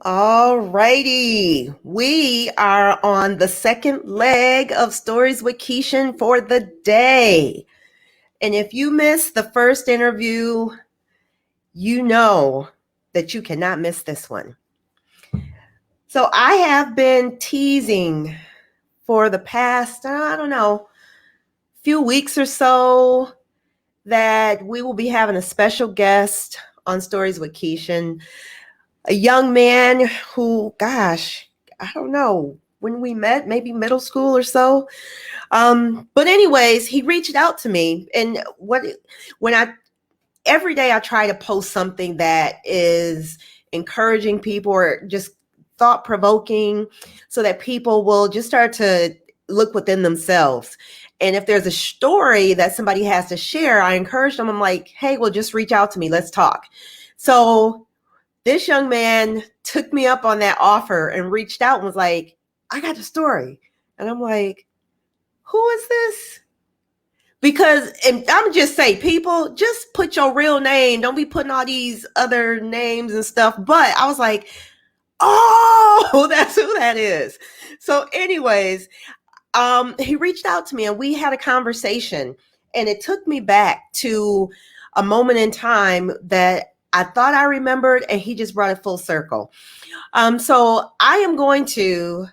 All righty. We are on the second leg of Stories with Kishen for the day. And if you missed the first interview, you know that you cannot miss this one. So I have been teasing for the past, I don't know, few weeks or so that we will be having a special guest on Stories with Kishen. A young man who, gosh, I don't know when we met, maybe middle school or so. But anyways, he reached out to me, and when I every day I try to post something that is encouraging people or just thought provoking, so that people will just start to look within themselves. And if there's a story that somebody has to share, I encourage them. I'm like, hey, well, just reach out to me. Let's talk. So this young man took me up on that offer and reached out and was like, I got a story. And I'm like, who is this? Because, and I'm just saying, people, just put your real name. Don't be putting all these other names and stuff. But I was like, oh, that's who that is. So anyways, he reached out to me and we had a conversation, and it took me back to a moment in time that I thought I remembered, and he just brought it full circle. So I am going to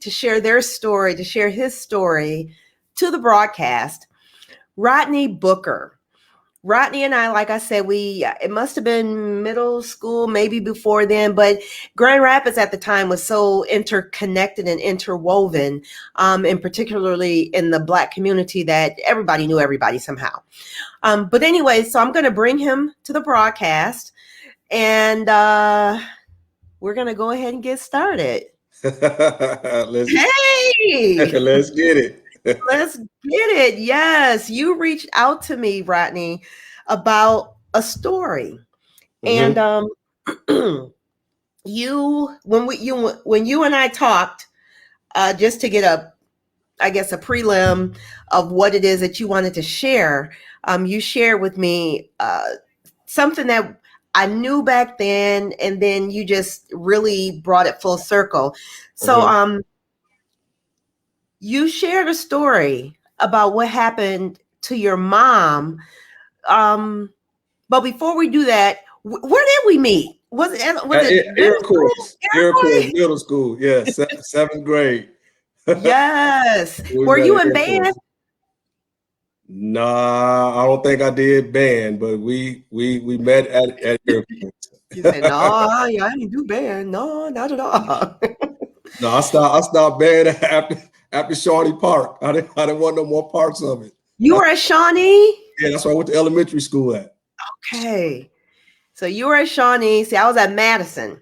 share their story, to share his story to the broadcast, Rodney Booker. Rodney and I, like I said, it must have been middle school, maybe before then, but Grand Rapids at the time was so interconnected and interwoven, and particularly in the Black community, that everybody knew everybody somehow. But anyway, so I'm going to bring him to the broadcast, and we're going to go ahead and get started. Let's get it. Let's get it. Yes, you reached out to me, Rodney, about a story, and when you and I talked, just to get a prelim of what it is that you wanted to share. You shared with me something that I knew back then, and then you just really brought it full circle. So, you shared a story about what happened to your mom. But before we do that, where did we meet? Was it Iroquois middle school? Yeah, seventh grade. Yes. Were you in band? Nah, I don't think I did band, but we met at Iroquois. You said, no, I didn't do band. No, not at all. No, I stopped band after Shawnee Park. I didn't want no more parts of it. You were at Shawnee? Yeah, that's where I went to elementary school at. Okay. So you were at Shawnee. See, I was at Madison.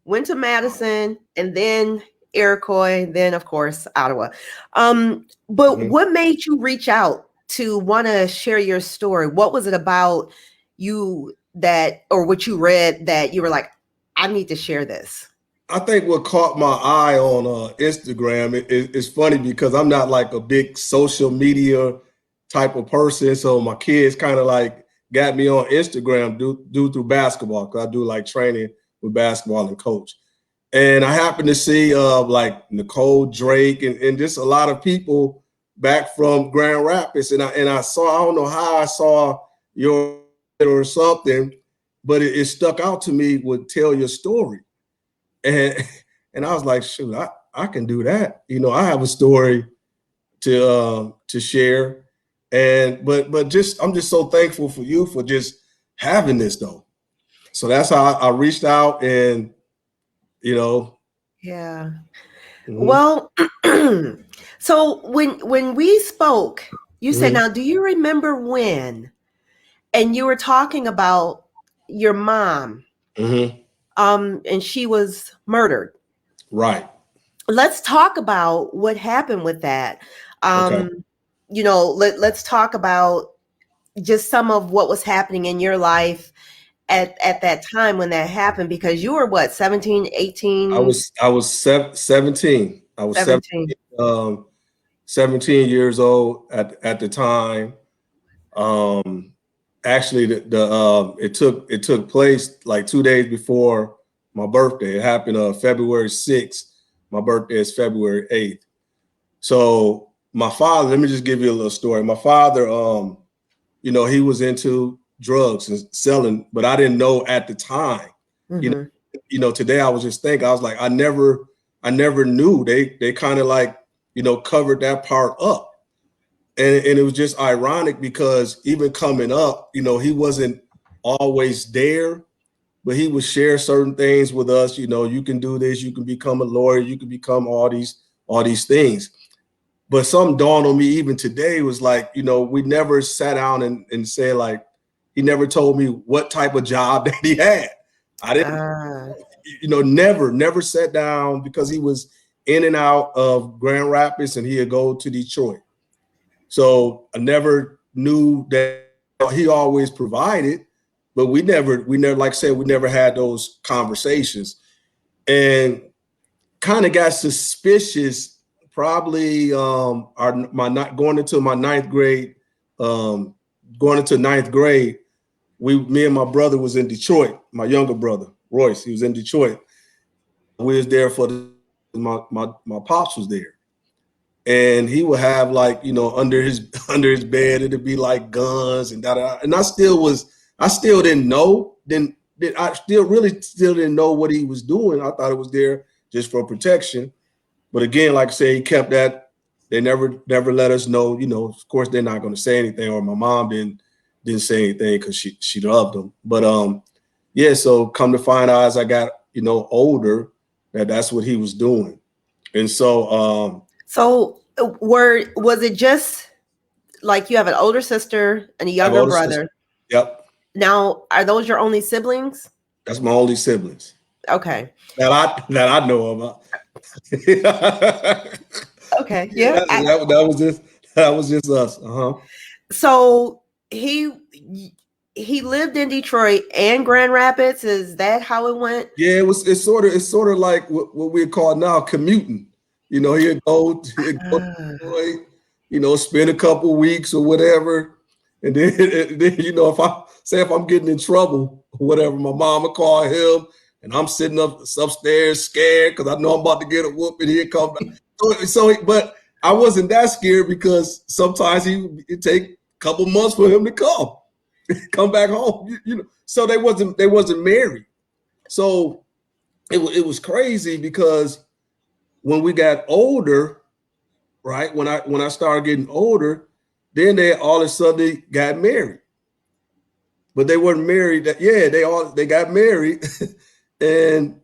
Went to Madison, and then Iroquois, then of course Ottawa. But what made you reach out to want to share your story? What was it about you or what you read that you were like, I need to share this? I think what caught my eye on Instagram is funny because I'm not like a big social media type of person. So my kids kind of like got me on Instagram through basketball, because I do like training with basketball and coach. And I happened to see like Nicole Drake and just a lot of people back from Grand Rapids. And I saw, I don't know how I saw your or something, but it stuck out to me, would tell your story. And I was like, shoot, I can do that. You know, I have a story to share. But I'm just so thankful for you for just having this though. So that's how I reached out, and Yeah. Well, so when we spoke, you said, now, do you remember when? And you were talking about your mom. And she was murdered. Right. Let's talk about what happened with that. Okay. Let's talk about just some of what was happening in your life at that time when that happened, because you were what, 17, 18? I was 17. I was 17 years old at the time. Actually, it took place like 2 days before my birthday. It happened February 6th. My birthday is February 8th. So my father, let me just give you a little story. My father, he was into drugs and selling, but I didn't know at the time. Today I was just thinking, I was like, I never knew. They kind of like, covered that part up. And it was just ironic because even coming up, he wasn't always there, but he would share certain things with us. You can do this, you can become a lawyer, you can become all these things. But something dawned on me even today was like, we never sat down and said, like, he never told me what type of job that he had. I didn't, never sat down because he was in and out of Grand Rapids and he'd go to Detroit. So I never knew that he always provided, but we never, like I said, we never had those conversations, and kind of got suspicious. Probably going into my ninth grade, me and my brother was in Detroit. My younger brother Royce, he was in Detroit. We was there for my pops was there. And he would have like, under his bed, it'd be like guns and da. And I still didn't know. I still didn't know what he was doing. I thought it was there just for protection. But again, like I say, he kept that. They never let us know. Of course, they're not going to say anything, or my mom didn't say anything because she loved him. But yeah. So come to find out as I got older, that's what he was doing, and so. So was it just like you have an older sister and a younger brother? Sister. Yep. Now, are those your only siblings? That's my only siblings. Okay. That I know about. Okay. Yeah. That was just us. So he lived in Detroit and Grand Rapids. Is that how it went? Yeah, it's sort of like what we call now commuting. He'd go to Detroit, spend a couple weeks or whatever, and then if I'm getting in trouble or whatever, my mom would call him, and I'm sitting upstairs scared because I know I'm about to get a whooping. He'd come back. But I wasn't that scared because sometimes it'd take a couple months for him to come back home. So they wasn't married. So it was crazy because when we got older, right? When I started getting older, then they all of a sudden got married. But they weren't married. They got married, and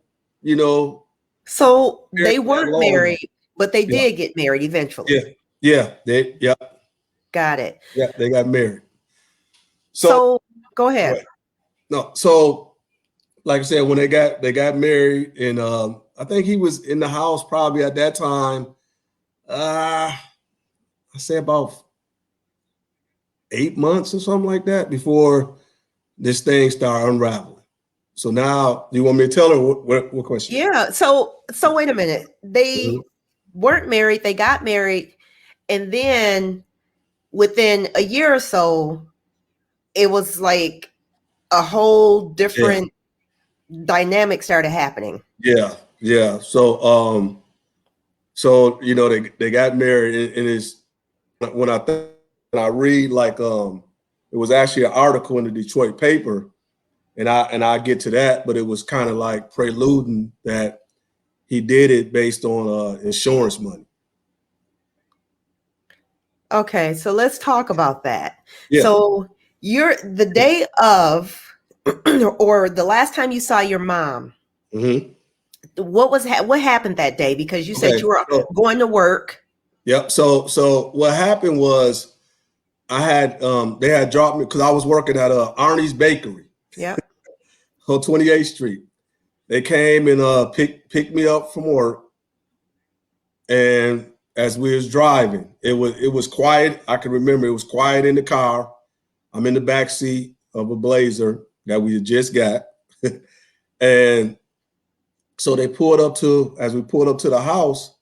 So they weren't married, but they did get married eventually. Yeah. Got it. Yeah, they got married. So go ahead. No, so like I said, when they got married, and I think he was in the house probably at that time. I say about 8 months or something like that before this thing started unraveling. So now, do you want me to tell her what question? Yeah. So wait a minute. They weren't married. They got married, and then within a year or so, it was like a whole different dynamic started happening. Yeah. So they got married, and it's when I read like it was actually an article in the Detroit paper, and I get to that, but it was kind of like preluding that he did it based on insurance money. Okay, so let's talk about that. Yeah. So you're the day of, or the last time you saw your mom. What happened that day? Because you said you were going to work. Yep. So what happened was they had dropped me because I was working at Arnie's Bakery. Yeah. On 28th Street. They came and picked me up from work, and as we was driving, it was quiet. I can remember it was quiet in the car. I'm in the back seat of a Blazer that we had just got, and so as we pulled up to the house,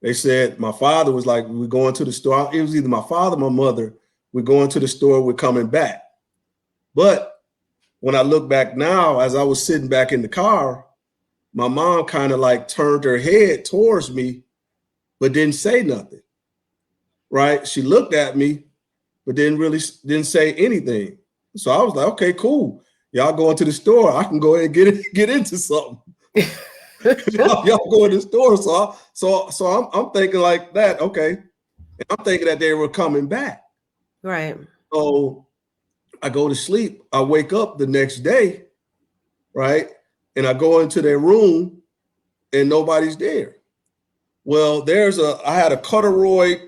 they said my father was like, "We're going to the store." It was either my father or my mother. We're going to the store. We're coming back, but when I look back now, as I was sitting back in the car, my mom kind of like turned her head towards me, but didn't say nothing. Right? She looked at me, but didn't say anything. So I was like, okay, cool. Y'all going to the store. I can go ahead and get into something. y'all go to the store. So I'm thinking like that. Okay. And I'm thinking that they were coming back. Right. So I go to sleep. I wake up the next day, right? And I go into their room and nobody's there. Well, I had a corduroy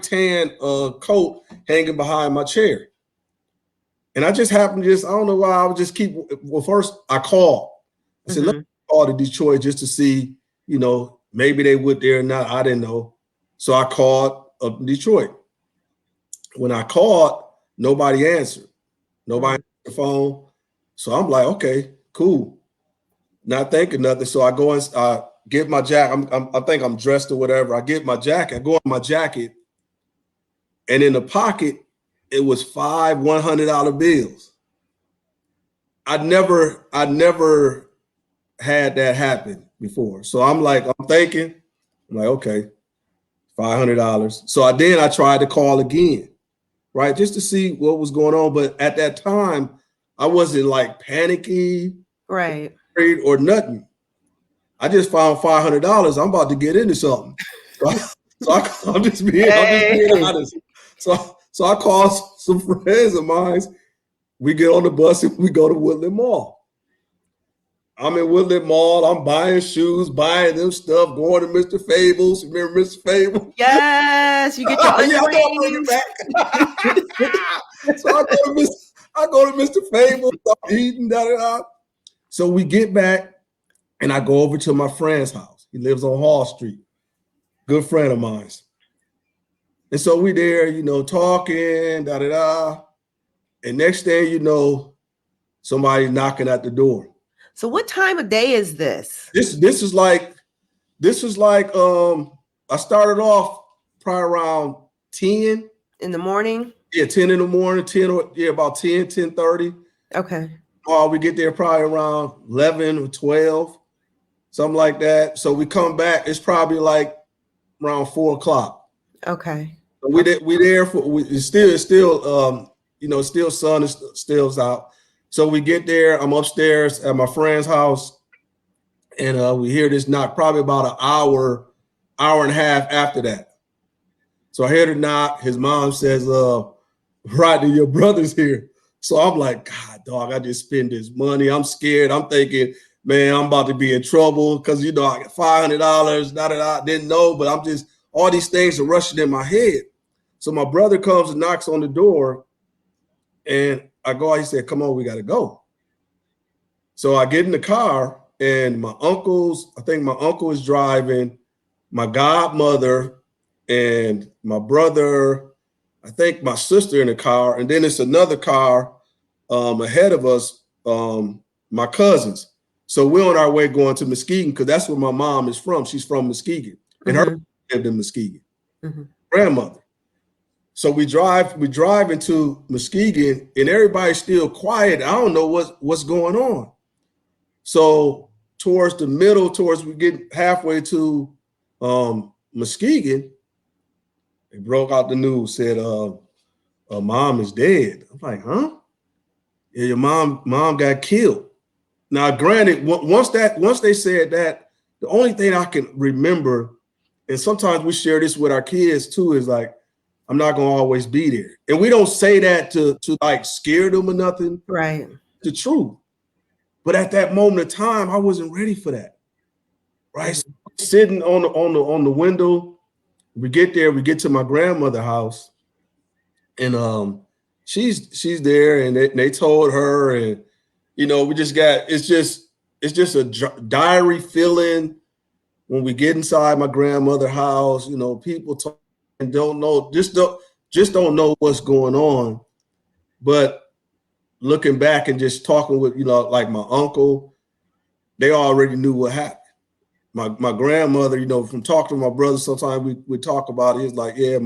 tan coat hanging behind my chair. And I just happened I don't know why I would just first I called. I said, let me call to Detroit just to see, maybe they would there or not. I didn't know. So I called up Detroit. When I called, nobody answered. Nobody answered the phone. So I'm like, okay, cool. Not thinking nothing. So I go and get my jacket. I think I'm dressed or whatever. I get my jacket. I go in my jacket. And in the pocket, it was 5 $100 bills. I never had that happen before. So I'm thinking, okay, $500. So I tried to call again, right? Just to see what was going on. But at that time, I wasn't like panicky, right, or nothing. I just found $500. I'm about to get into something. I'm just being honest. So I called some friends of mine. We get on the bus and we go to Woodland Mall. I'm in Woodland Mall. I'm buying shoes, buying them stuff, going to Mr. Fables. Remember Mr. Fables? Yes, you get your bring it back. So I go to Mr. Fables. I'm eating, So we get back, and I go over to my friend's house. He lives on Hall Street. Good friend of mine. And so we there, talking, And next thing you know, somebody knocking at the door. So what time of day is this? This is like I started off probably around 10 in the morning. Yeah, 10 in the morning, about 10:30. Okay. We get there probably around 11 or 12, something like that. So we come back, it's probably like around 4 o'clock. Okay. So we there for it's still still sun is still out. So we get there. I'm upstairs at my friend's house, and we hear this knock. Probably about an hour and a half after that. So I hear the knock. His mom says, "Rodney, your brother's here." So I'm like, God, dog, I just spent this money. I'm scared. I'm thinking, man, I'm about to be in trouble because I got $500. Didn't know, but I'm just all these things are rushing in my head. So my brother comes and knocks on the door, and I go out. He said, "Come on, we got to go." So I get in the car, and I think my uncle is driving, my godmother and my brother, I think my sister in the car, and then it's another car ahead of us, my cousins. So we're on our way going to Muskegon because that's where my mom is from. She's from Muskegon, and her lived in Muskegon, grandmother. So we drive into Muskegon, and everybody's still quiet. I don't know what's going on. So towards we get halfway to Muskegon, they broke out the news, said mom is dead. I'm like, huh? Yeah, your mom got killed. Now, granted, once they said that, the only thing I can remember, and sometimes we share this with our kids too, is like, I'm not gonna always be there. And we don't say that to like scare them or nothing. Right. The truth. But at that moment of time, I wasn't ready for that. Right. So sitting on the window, we get there, we get to my grandmother's house, and she's there, and they told her, and we just got it's just a diary feeling when we get inside my grandmother's house. People talk and don't know, just don't know what's going on. But looking back and just talking with like my uncle, they already knew what happened. My grandmother, from talking to my brother, sometimes we talk about it. It's like, yeah,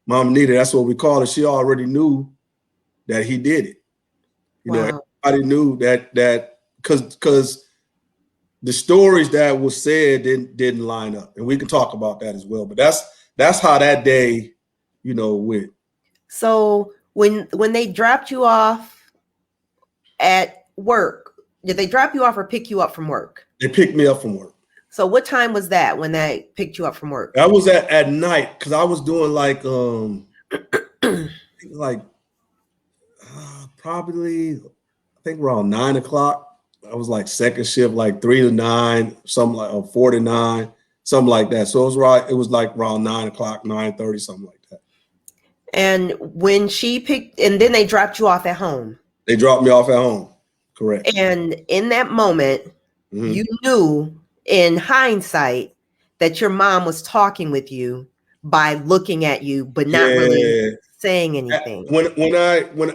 Mom Nita, that's what we call it. She already knew that he did it. Wow. everybody knew that because the stories that was said didn't line up, and we can talk about that as well. But that's how that day, went. So when they dropped you off at work, did they drop you off or pick you up from work? They picked me up from work. So what time was that when they picked you up from work? That was at night because I was doing like probably I think around 9 o'clock. I was like second shift, like 3 to 9, something like, or 4 to 9, something like that. So it was like around 9 o'clock, 9:30, something like that. And when she picked, and then they dropped you off at home. They dropped me off at home. Correct. And in that moment, you knew in hindsight that your mom was talking with you by looking at you, but not really saying anything.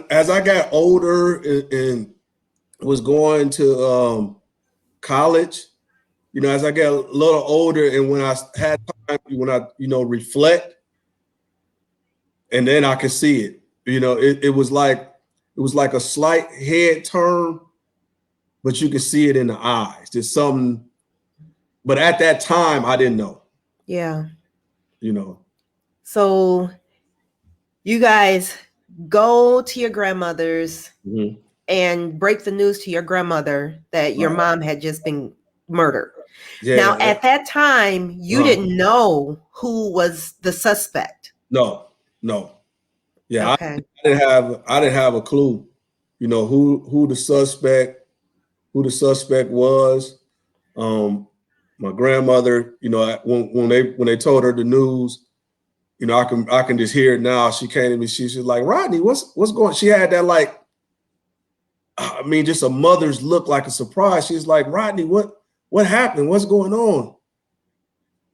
As I got older and was going to college, as I got a little older, and when I had time, when I reflect, and then I could see it. It was like a slight head turn, but you could see it in the eyes. There's something, but at that time I didn't know. Yeah. So you guys go to your grandmother's and break the news to your grandmother that your mom had just been murdered. Yeah. Now, at that time, you didn't know who was the suspect. No. Yeah, okay. I didn't have a clue, who the suspect was. My grandmother, when they told her the news, I can just hear it now. She came to me. She's like, Rodney, what's going? She had that just a mother's look, like a surprise. She's like, Rodney, what happened? What's going on?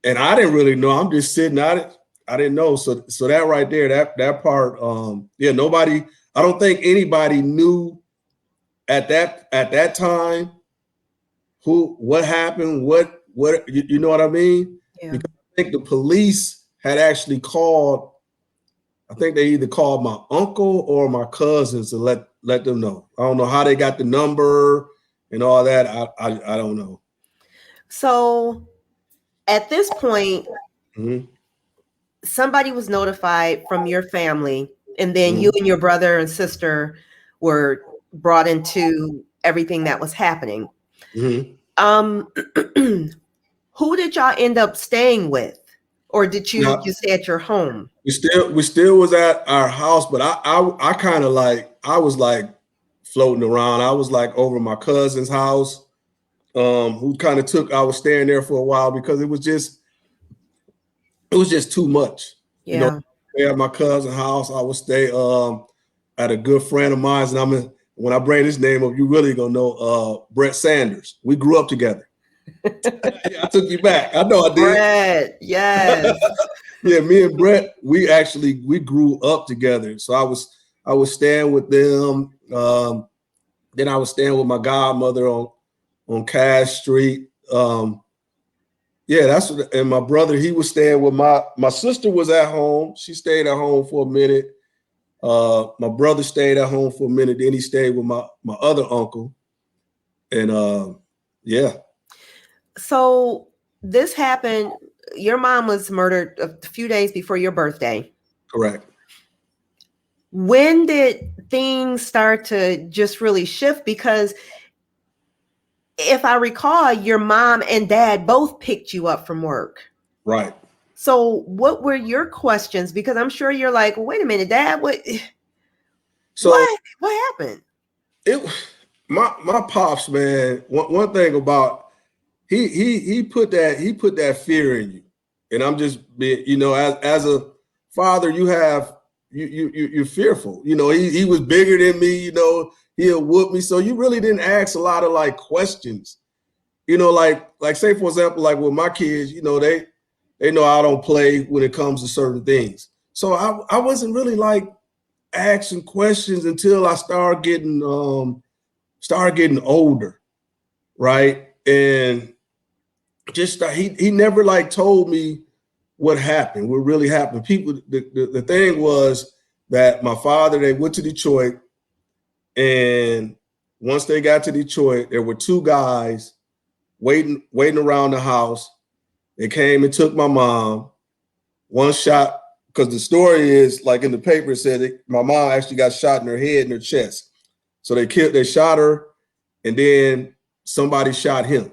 And I didn't really know. I'm just sitting at it. I didn't know. So that right there, that part, nobody. I don't think anybody knew at that time what happened. What you know what I mean? Yeah. Because I think the police had actually called. I think they either called my uncle or my cousins to let them know. I don't know how they got the number and all that. I don't know. So at this point, somebody was notified from your family, and then you and your brother and sister were brought into everything that was happening. Who did y'all end up staying with? Or did you stay at your home? We still was at our house, but I kind of I was floating around. I was over my cousin's house, who kind of I was staying there for a while because it was just too much. Yeah. At my cousin's house, I would stay at a good friend of mine's, and when I bring his name up, you really gonna know Brett Sanders. We grew up together. I took you back. I know I did. Brett, yes. Yeah, me and Brett, we grew up together. So I was staying with them. Then I was staying with my godmother on Cass Street. And my brother, he was staying with my sister was at home. She stayed at home for a minute. My brother stayed at home for a minute. Then he stayed with my other uncle. And yeah. So this happened, your mom was murdered a few days before your birthday. Correct. When did things start to just really shift? Because if I recall, your mom and dad both picked you up from work. Right. So what were your questions? Because I'm sure you're like, well, wait a minute, Dad, what happened? My pops, man, one thing about he put that fear in you. And I'm just being, as a father, you're fearful. He was bigger than me, he'll whoop me. So you really didn't ask a lot of questions. Like say for example, with my kids, they know I don't play when it comes to certain things. So I wasn't really asking questions until I started getting older, right? And just he never told me what happened, what really happened. People, the thing was that my father, they went to Detroit, and once they got to Detroit, there were two guys waiting around the house. They came and took my mom. One shot, because the story is like in the paper, it said my mom actually got shot in her head and her chest. So they shot her, and then somebody shot him.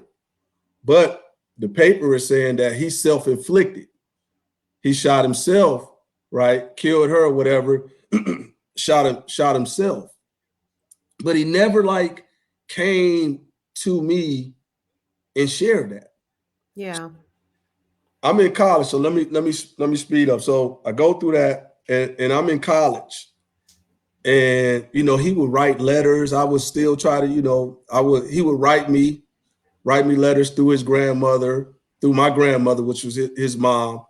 But the paper is saying that he self-inflicted. He shot himself, right? Killed her or whatever, shot himself. But he never like came to me and shared that. Yeah. I'm in college, so let me speed up. So I go through that, and I'm in college, and he would write letters. I would still try to, he would write me letters through his grandmother, through my grandmother, which was his mom,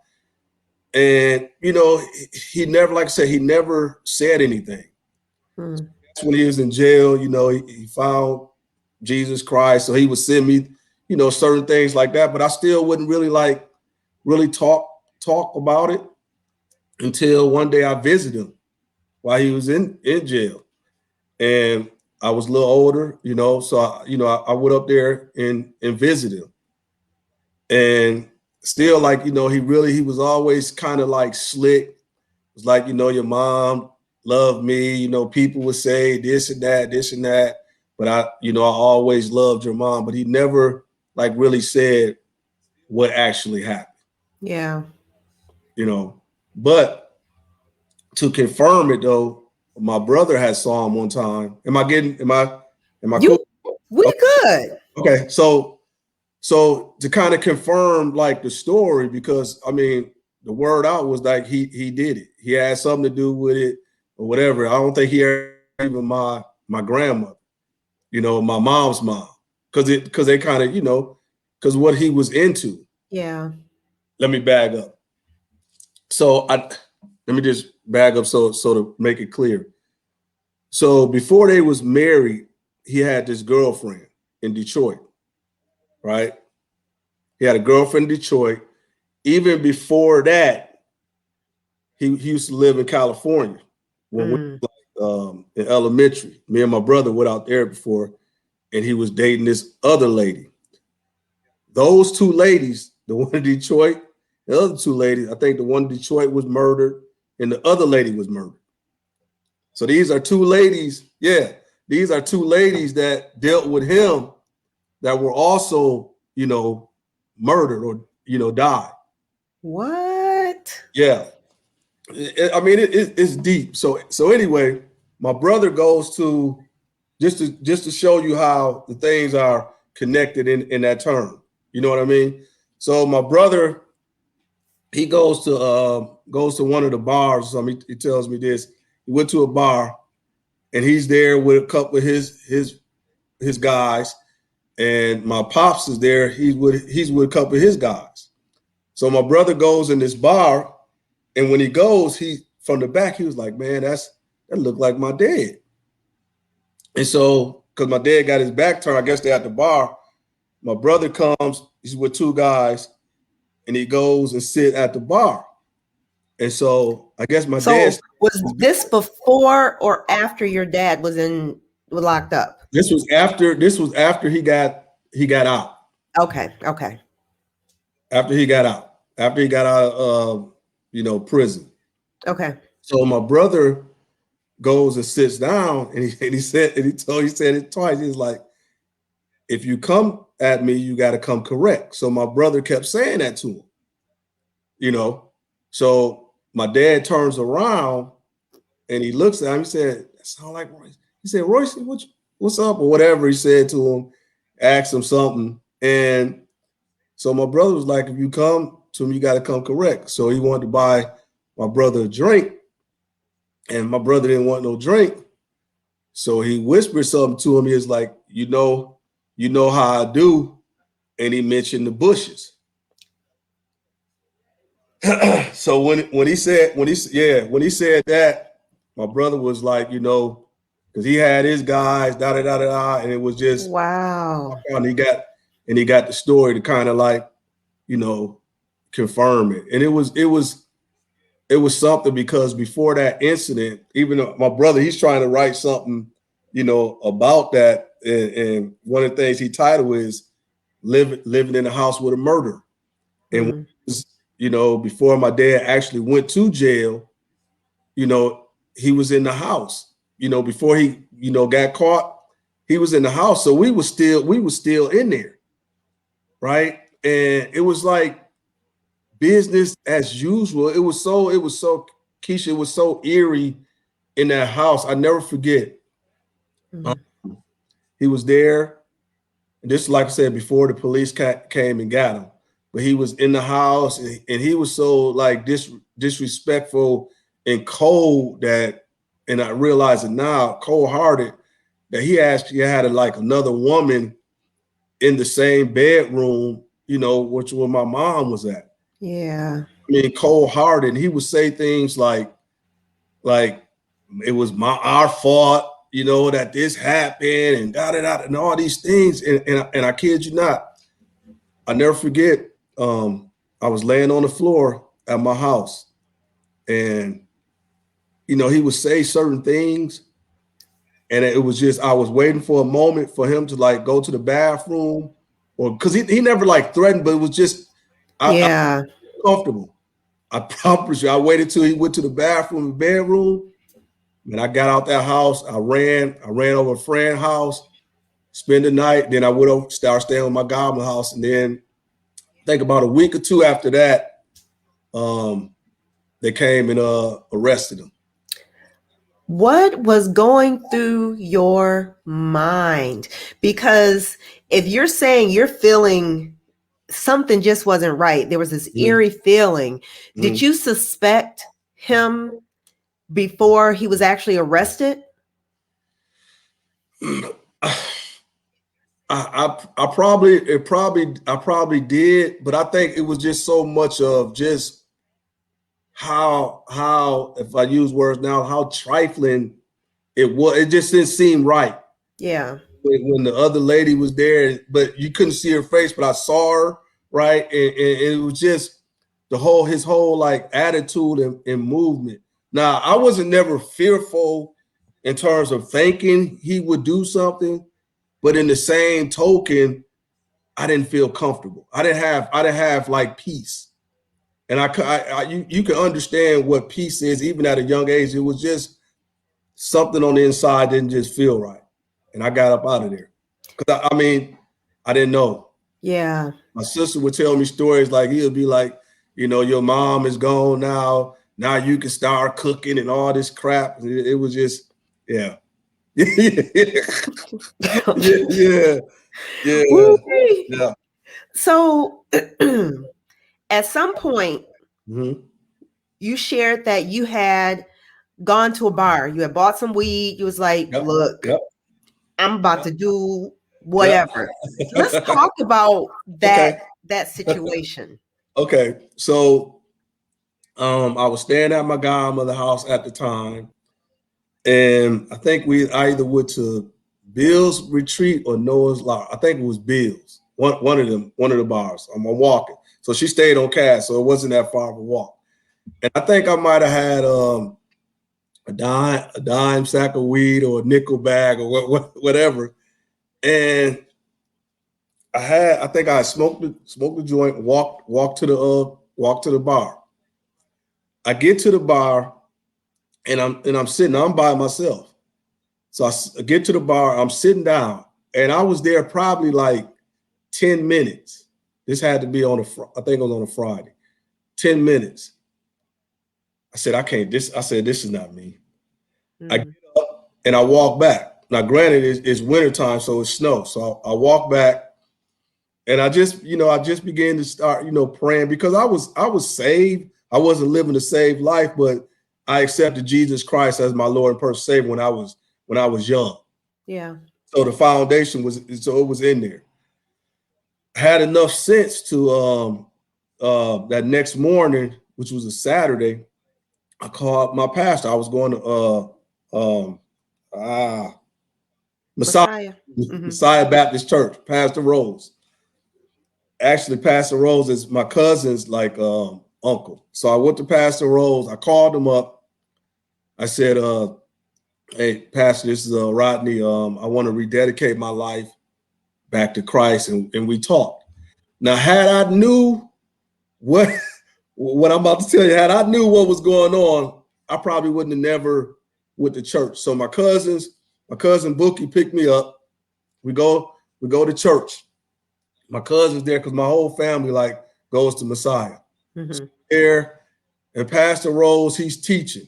and he never, like I said, he never said anything. Mm. That's when he was in jail. He found Jesus Christ, so he would send me, certain things like that. But I still wouldn't really talk about it until one day I visited him while he was in jail, and I was a little older, so I went up there and visited him, and still like he was always kind of like slick. It was like your mom loved me. People would say this and that, but I always loved your mom. But he never like really said what actually happened. Yeah. But to confirm it though, my brother had saw him one time. Am I cool? You we good. Okay, so to kind of confirm like the story, because I mean the word out was like he did it. He had something to do with it or whatever. I don't think he ever even my grandmother, my mom's mom, because they kind of because what he was into. Yeah. Let me bag up. So let me just bag up so to make it clear. So before they was married, he had this girlfriend in Detroit, right? He had a girlfriend in Detroit. Even before that, he used to live in California when we Mm. were in elementary. Me and my brother went out there before, and he was dating this other lady. Those two ladies, the one in Detroit, the other two ladies, I think the one in Detroit was murdered, and the other lady was murdered. So these are two ladies, yeah, these are two ladies that dealt with him that were also, murdered or, died. What? Yeah. I mean, it's deep. So anyway, my brother goes to just to show you how the things are connected in that term. You know what I mean? So my brother, he goes to one of the bars or something. He tells me this. He went to a bar and he's there with a couple of his guys, and my pops is there. He's with a couple of his guys. So my brother goes in this bar, and when he goes, he from the back, he was like, "Man, that looked like my dad." And so, because my dad got his back turned, I guess they're at the bar. My brother comes, he's with two guys, and he goes and sit at the bar. And so I guess my dad. So was this before or after your dad was locked up? This was after he got out. Okay. Okay. After he got out of prison. Okay. So my brother goes and sits down, and he said it twice. He's like, "If you come at me, you got to come correct." So my brother kept saying that to him, you know. So my dad turns around and he looks at him. He said, "That sound like Royce." He said, "Royce, what's up?" or whatever he said to him. Asked him something, and so my brother was like, "If you come to him, you got to come correct." So he wanted to buy my brother a drink, and my brother didn't want no drink. So he whispered something to him. He was like, you know how I do," and he mentioned the Bushes. So when he said that, my brother was like, because he had his guys, da da da da, and it was just, Wow. and he got the story to kind of like, you know, confirm it, and it was something because before that incident, even though my brother, he's trying to write something about that. And one of the things he titled is living in a house with a murderer. And Mm. before my dad actually went to jail, he was in the house. Before he got caught, he was in the house. So we was still in there, right? And it was like business as usual. It was so Keisha, it was so eerie in that house. I never forget. Um, Mm. he was there. And this, like I said, before the police came and got him. But he was in the house, and he was so like disrespectful and cold and I realize it now, cold hearted, that he actually had like another woman in the same bedroom, which where my mom was at. Yeah. I mean, cold hearted. And he would say things like it was our fault, that this happened and and all these things. And I kid you not, I never forget. I was laying on the floor at my house, and he would say certain things, and it was just I was waiting for a moment for him to like go to the bathroom, or because he never like threatened, but it was just I Yeah. comfortable. I promise you, I waited till he went to the bathroom and bedroom. And I got out that house. I ran over a friend's house, spend the night. Then I went over, start staying with my godmother's house. And then I think about a week or two after that, um, they came and arrested him. What was going through your mind? Because if you're saying you're feeling something just wasn't right, there was this Mm-hmm. eerie feeling. Did Mm-hmm. you suspect him before he was actually arrested? I probably did, but I think it was just so much of just how if I use words now, how trifling it was. It just didn't seem right Yeah. when the other lady was there, but you couldn't see her face, but I saw her, right? And it was just his whole like attitude and movement. Now, I wasn't never fearful in terms of thinking he would do something, but in the same token, I didn't feel comfortable. I didn't have like peace. And you can understand what peace is even at a young age. It was just something on the inside didn't just feel right. And I got up out of there. Because I mean, I didn't know. Yeah. My sister would tell me stories like he'll be like, your mom is gone now. Now you can start cooking and all this crap. It was just, yeah. yeah, yeah, yeah, Woo-wee. yeah. So at some point, Mm-hmm. you shared that you had gone to a bar. You had bought some weed. You was like, Yep, look, yep, I'm about yep, to do yep. whatever. Let's talk about that Okay, that situation. okay. So I was staying at my godmother's house at the time, and I think I either went to Bill's Retreat or Noah's Law. I think it was Bill's. One of them, one of the bars. I'm walking. So she stayed on Cass, so it wasn't that far of a walk. And I think I might have had a dime sack of weed or a nickel bag or whatever. And I think I smoked the joint, walked to the bar. I get to the bar and I'm sitting, I'm by myself. So I get to the bar, I'm sitting down, and I was there probably like 10 minutes. This had to be I think it was on a Friday. 10 minutes. I said, I can't, I said, this is not me. I get Mm. up and I walk back. Now, granted, it's wintertime, so it's snow. So I walk back and I just began to start, praying because I was saved. I wasn't living a saved life, but I accepted Jesus Christ as my Lord and personal Savior when I was young. Yeah. So the foundation it was in there. I had enough sense to that next morning, which was a Saturday, I called my pastor. I was going to um uh Messiah Messiah. Hmm. Messiah Baptist Church, Pastor Rose. Actually, Pastor Rose is my cousin's like uncle. So I went to Pastor Rose. I called him up. I said, Hey, Pastor, this is Rodney. I want to rededicate my life back to Christ, and we talked. Now, had I knew what what I'm about to tell you, had I knew what was going on, I probably wouldn't have never went to church. So my cousin Bookie picked me up. We go to church. My cousin's there because my whole family like goes to Messiah. Mm-hmm. There, and Pastor Rose, he's teaching.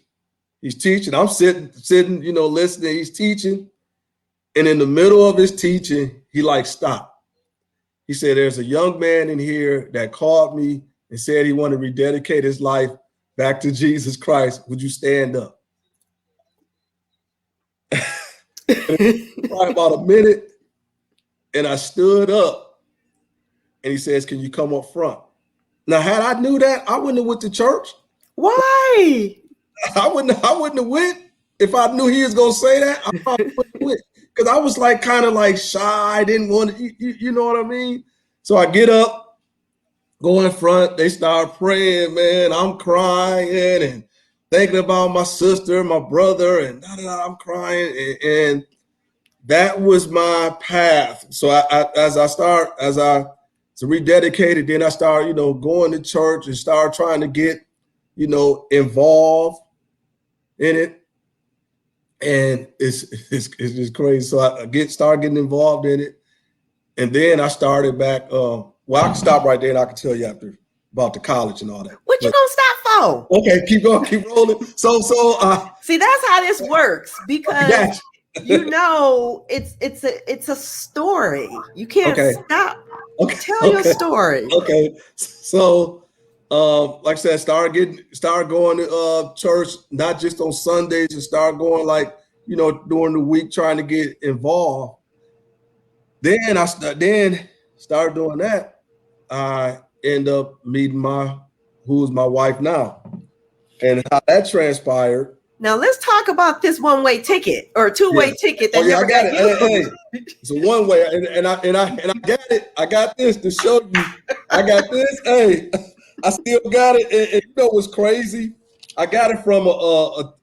I'm sitting, listening. He's teaching. And in the middle of his teaching, he like stopped. He said, there's a young man in here that called me and said he wanted to rededicate his life back to Jesus Christ. Would you stand up? Probably about a minute. And I stood up and he says, can you come up front? Now, had I knew that, I wouldn't have went to church. Why? I wouldn't have went. If I knew he was going to say that, I probably wouldn't have went. Because I was like kind of like shy. I didn't want to, you know what I mean? So I get up, go in front. They start praying, man. I'm crying and thinking about my sister, my brother, and I'm crying. And that was my path. So as I rededicated, then I started, going to church and start trying to get, involved in it. And it's just crazy. So I started getting involved in it. And then I started back. I can stop right there and I can tell you after about the college and all that. What you gonna stop for? Okay, keep going, keep rolling. So see, that's how this works, because it's a story. You can't stop. Tell your story. Okay. So like I said, start going to church, not just on Sundays, and start going during the week, trying to get involved. Then I started doing that. I end up meeting who's my wife now, and how that transpired. Now let's talk about this one-way ticket or two-way ticket. That I got it. Hey, it's a one-way, and I got it. I got this to show you. I got this. Hey, I still got it. And you know what's crazy? I got it from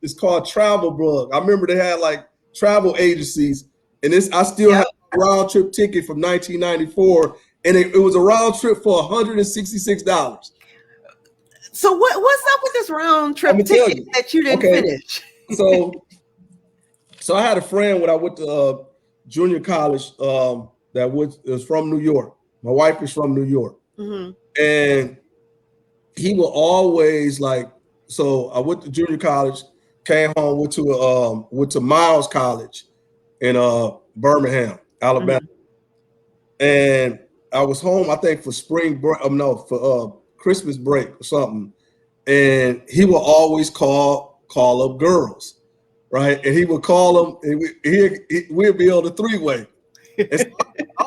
it's called Travel Bug. I remember they had like travel agencies, and I still have a round trip ticket from 1994, and it was a round trip for $166. So what's up with this round trip ticket that you didn't finish? So I had a friend when I went to junior college that was from New York. My wife is from New York, and he will always like. So I went to junior college, came home, went to Miles College in Birmingham, Alabama, and I was home. I think for spring break. For Christmas break or something, and he will always call up girls, right? And he would call them, and we'd be on the three-way. And so I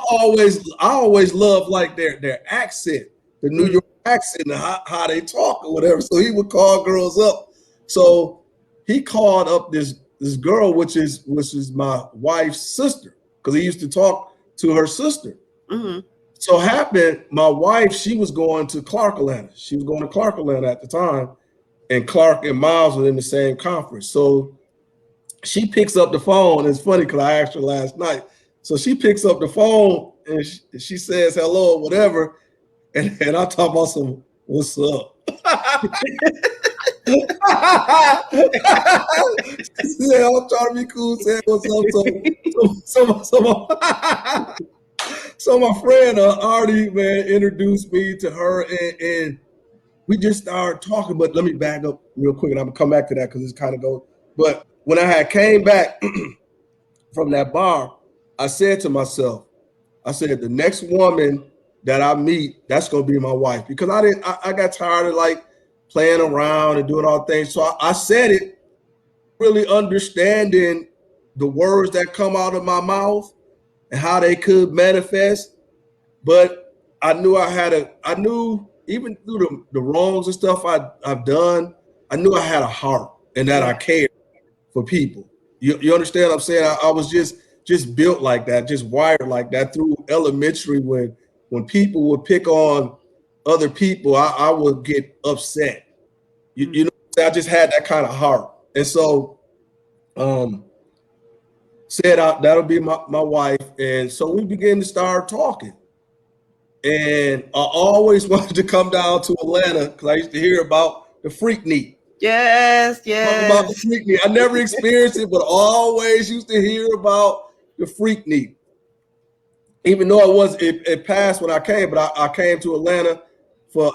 always loved like their accent, the New York accent, and how they talk or whatever. So he would call girls up. So he called up this girl, which is my wife's sister, because he used to talk to her sister. So happened, my wife, she was going to Clark, Atlanta. She was going to Clark, Atlanta at the time, and Clark and Miles were in the same conference. So she picks up the phone. It's funny because I asked her last night. So she picks up the phone and she says hello or whatever, and I talk about some what's up. Yeah, I'm trying to be cool, saying what's up. So my friend Artie, man, introduced me to her, and we just started talking. But let me back up real quick, and I'm gonna come back to that because it's kind of goes. But when I had came back from that bar, I said to myself, I said, the next woman that I meet, that's gonna be my wife, because I got tired of like playing around and doing all things. So I said it, really understanding the words that come out of my mouth and how they could manifest. But I knew I knew even through the wrongs and stuff I've done, I knew I had a heart and that I cared for people. You understand what I'm saying? I was just built like that, just wired like that through elementary. When people would pick on other people, I would get upset. You know, I just had that kind of heart. And so said that'll be my wife. And so we began to start talking. And I always wanted to come down to Atlanta because I used to hear about the Freaknik. Yes, Talk about the yes. Freaknik. I never experienced it, but always used to hear about the Freaknik. Even though it passed when I came, but I came to Atlanta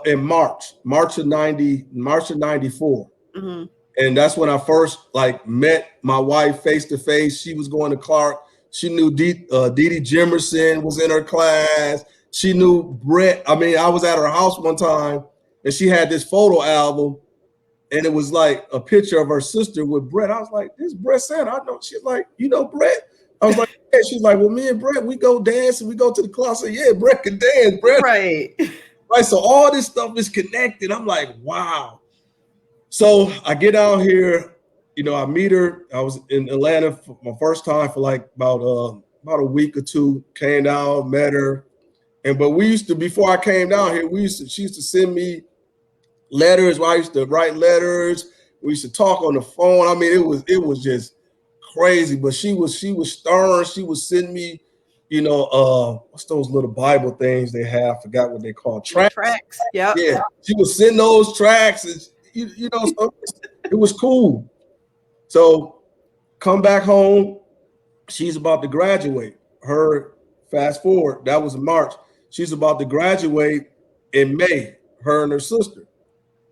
in March of '94. Mm-hmm. And that's when I first like met my wife face to face. She was going to Clark. She knew Dee Dee Jimerson was in her class. She knew Brett. I mean, I was at her house one time and she had this photo album and it was like a picture of her sister with Brett. I was like, this is Brett Santa. I know. She's like, you know Brett? I was like, yeah. She's like, well, me and Brett, we go dance and we go to the club. I said, yeah, Brett can dance, Brett. Right. Right. So all this stuff is connected. I'm like, wow. So I get out here, I meet her. I was in Atlanta for my first time for like about a week or two. Came down, met her, but we used to before I came down here, she used to send me letters. I used to write letters. We used to talk on the phone. I mean, it was just crazy. But she was stern. She would send me, what's those little Bible things they have? I forgot what they call tracts. Tracks. Yep. Yeah, she would send those tracks, and so it was cool. So come back home. She's about to graduate. Fast forward, that was in March. She's about to graduate in May. Her and her sister.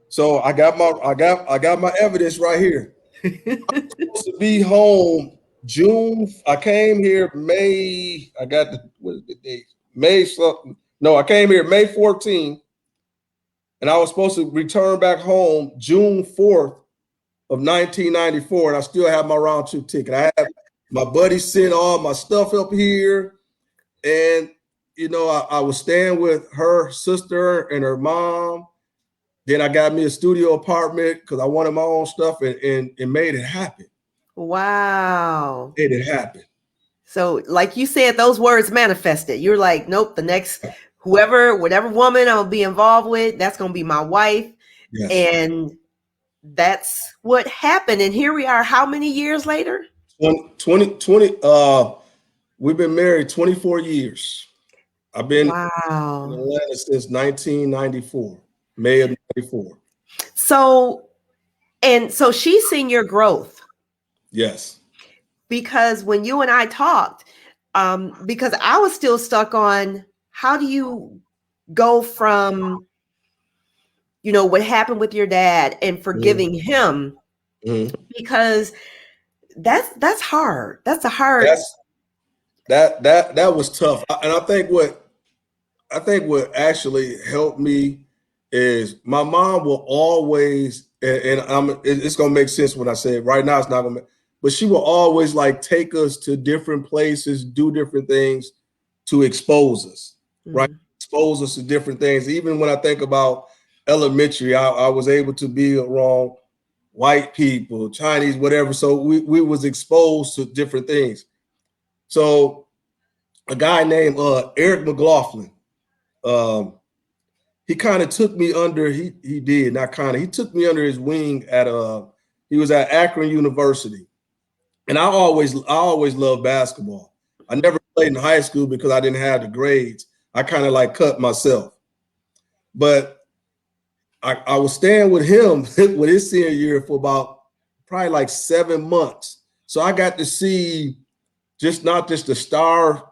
So I got my evidence right here. I'm supposed to be home June. I came here May. I got what is the date? May something. No, I came here May 14th. And I was supposed to return back home June 4th of 1994, and I still have my round trip ticket. I have my buddy sent all my stuff up here, and I was staying with her sister and her mom. Then I got me a studio apartment because I wanted my own stuff, and made it happen. Wow. Made it happen. So, like you said, those words manifested. You're like, nope, the next whatever woman I'm gonna be involved with, that's gonna be my wife. Yes. And that's what happened. And here we are, how many years later? 20 we've been married 24 years. I've been in Atlanta since 1994, May of 94. So she's seen your growth. Yes. Because when you and I talked, because I was still stuck on how do you go from, what happened with your dad and forgiving him, because that's hard. That's a hard. That was tough. And I think what actually helped me is my mom will always, and it's gonna make sense when I say it. Right now it's not gonna make, but she will always like take us to different places, do different things to expose us, right? Expose us to different things. Even when I think about elementary, I was able to be around white people, Chinese, whatever. So we was exposed to different things. So a guy named Eric McLaughlin, he kind of took me under. He took me under his wing he was at Akron University, and I always loved basketball. I never played in high school because I didn't have the grades. I kind of like cut myself, but I was staying with him with his senior year for about probably like 7 months. So I got to see not just the star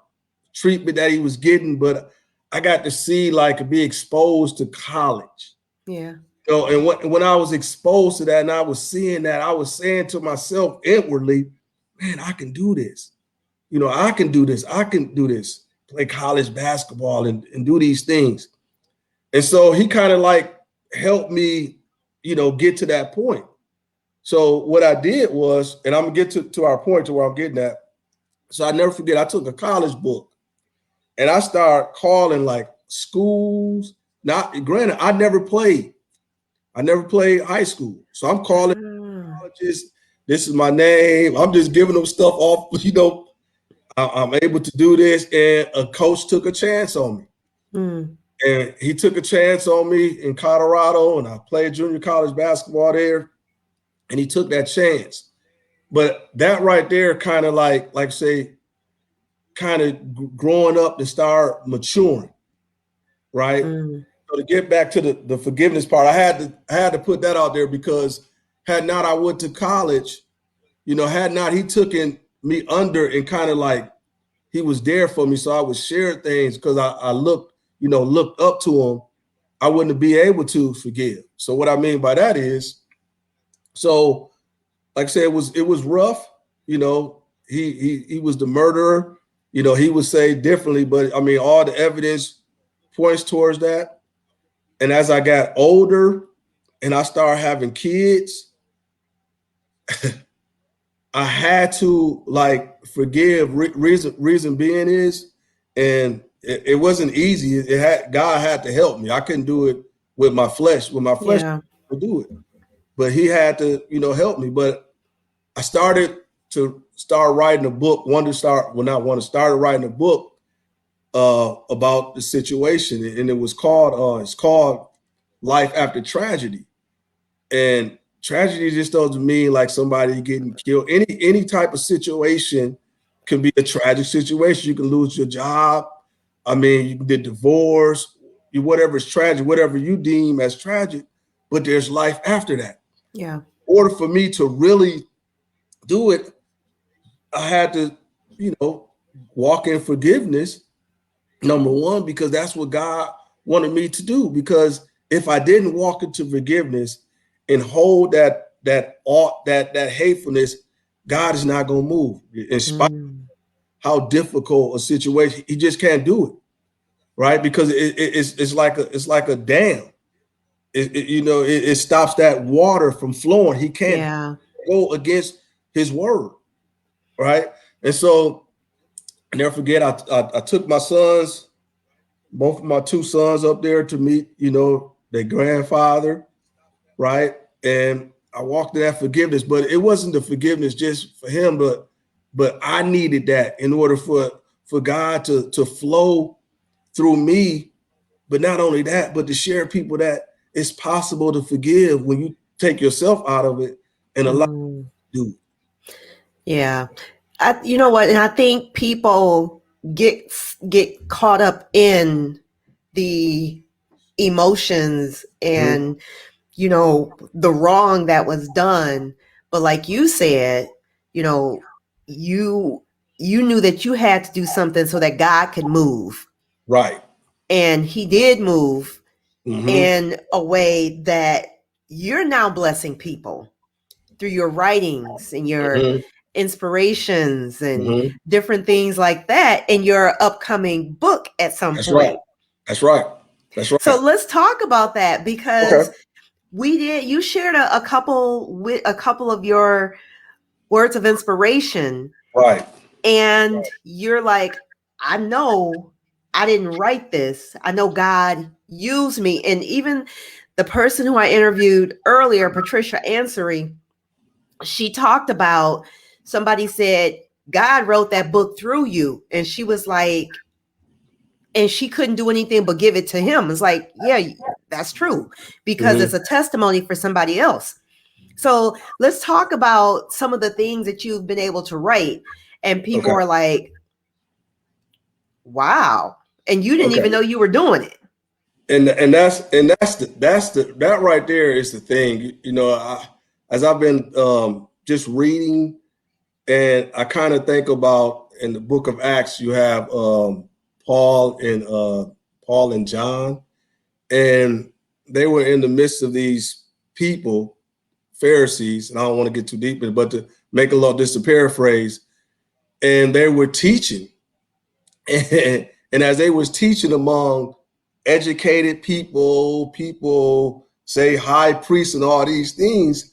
treatment that he was getting, but I got to see be exposed to college. Yeah. And when I was exposed to that and I was seeing that, I was saying to myself inwardly, man, I can do this. I can do this. I can do this. Play college basketball and do these things. And so he kind of helped me, get to that point. So what I did was, and I'm gonna get to our point to where I'm getting at. So I never forget, I took a college book and I started calling schools. Not granted, I never played high school. So I'm calling colleges. This is my name. I'm just giving them stuff off, I'm able to do this. And a coach took a chance on me. And he took a chance on me in Colorado, and I played junior college basketball there. And he took that chance. But that right there kind of like say, kind of growing up to start maturing, right? Mm. So to get back to the forgiveness part, I had to put that out there because had not I went to college, had not he taken me under and kind of like he was there for me, so I would share things because I looked up to him. I wouldn't be able to forgive. So what I mean by that is, so like I said, it was rough. He was the murderer. He would say differently, but I mean, all the evidence points towards that. And as I got older and I started having kids, I had to like forgive. Reason being is, and it wasn't easy. God had to help me. I couldn't do it with my flesh. With my flesh, Yeah. I could do it, but He had to, help me. But I started writing a book. Started writing a book about the situation, and it's called Life After Tragedy. And tragedy just doesn't mean like somebody getting killed. Any type of situation can be a tragic situation. You can lose your job. I mean, you can get divorced. Whatever is tragic, whatever you deem as tragic, but there's life after that. Yeah. In order for me to really do it, I had to, walk in forgiveness. Number one, because that's what God wanted me to do. Because if I didn't walk into forgiveness and hold that hatefulness, God is not going to move. In spite of Mm. how difficult a situation, He just can't do it, right? Because it's like a dam. It stops that water from flowing. He can't Yeah. go against His word, right? And so I never forget. I took my sons, both of my two sons, up there to meet, their grandfather, right? And I walked in that forgiveness, but it wasn't the forgiveness just for him, but I needed that in order for God to flow through me. But not only that, but to share people that it's possible to forgive when you take yourself out of it and allow Mm. you to do. Yeah. You know what? And I think people get caught up in the emotions Mhm. and the wrong that was done. But like you said, you know, you you knew that you had to do something so that God could move. Right. And He did move Hmm. in a way that you're now blessing people through your writings and your Hmm. inspirations and Hmm. different things like that in your upcoming book at some That's right. point. That's right. That's So right. let's talk about that Okay. because you shared a couple of your words of inspiration Right. and you're like, I know I didn't write this. I know God used me. And even the person who I interviewed earlier, Patricia Ansary, she talked about somebody said, God wrote that book through you. And she was like, and she couldn't do anything but give it to him. It's like, yeah, that's true because Hmm. it's a testimony for somebody else. So let's talk about some of the things that you've been able to write. And people Okay. are like, wow. And you didn't Okay. even know you were doing it. That right there is the thing. As I've been just reading, and I kind of think about in the book of Acts, you have Paul and Paul and John, and they were in the midst of these people, Pharisees, and I don't want to get too deep in it, but to make a little just to paraphrase, and they were teaching. And as they was teaching among educated people say high priests and all these things,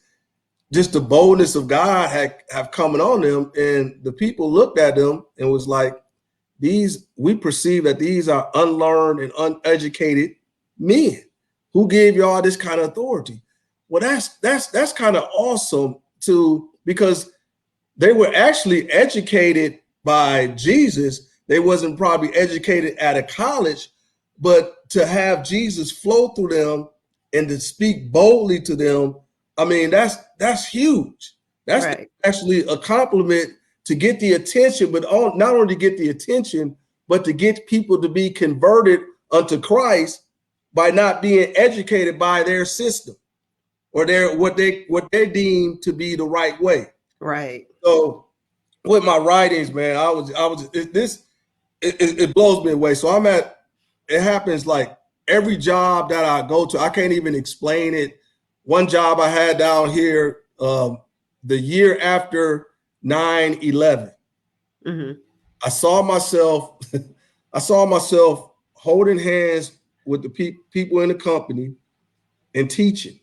just the boldness of God have coming on them, and the people looked at them and was like, we perceive that these are unlearned and uneducated men. Who gave you all this kind of authority? Well, that's kind of awesome too, because they were actually educated by Jesus. They wasn't probably educated at a college, but to have Jesus flow through them and to speak boldly to them, I mean, that's huge. That's Right. actually a compliment to get the attention, but not only to get the attention, but to get people to be converted unto Christ by not being educated by their system or what they deem to be the right way. Right. So with my writings, man, it blows me away. So it happens like every job that I go to, I can't even explain it. One job I had down here, the year after 9/11, Mm-hmm. I saw myself, I saw myself holding hands with the people in the company and teaching.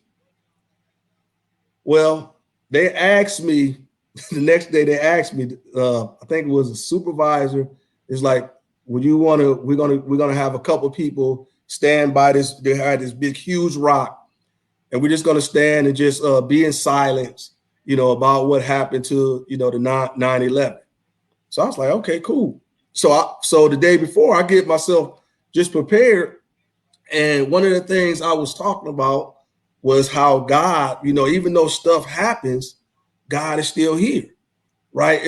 Well, they asked me the next day. They asked me, I think it was a supervisor. It's like, "Would you want to? We're gonna have a couple people stand by this. They had this big, huge rock, and we're just gonna stand and just be in silence, about what happened to the 9/11." So I was like, "Okay, cool." So the day before, I get myself just prepared, and one of the things I was talking about was how God, even though stuff happens, God is still here, right?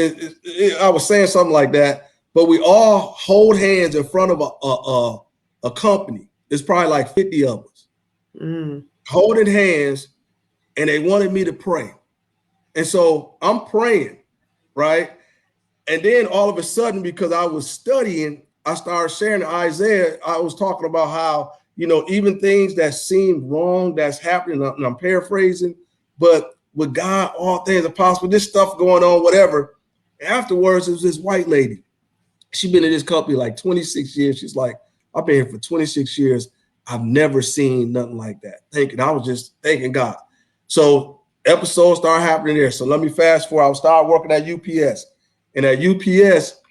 I was saying something like that, but we all hold hands in front of a company. It's probably like 50 of us holding hands, and they wanted me to pray. And so I'm praying, right? And then all of a sudden, because I was studying, I started sharing Isaiah. I was talking about how, even things that seem wrong that's happening, and I'm paraphrasing, but with God, all things are possible. This stuff going on, whatever. Afterwards, it was this white lady. She'd been in this company like 26 years. She's like, "I've been here for 26 years. I've never seen nothing like that." I was just thanking God. So episodes started happening there. So let me fast forward. I started working at UPS. And at UPS,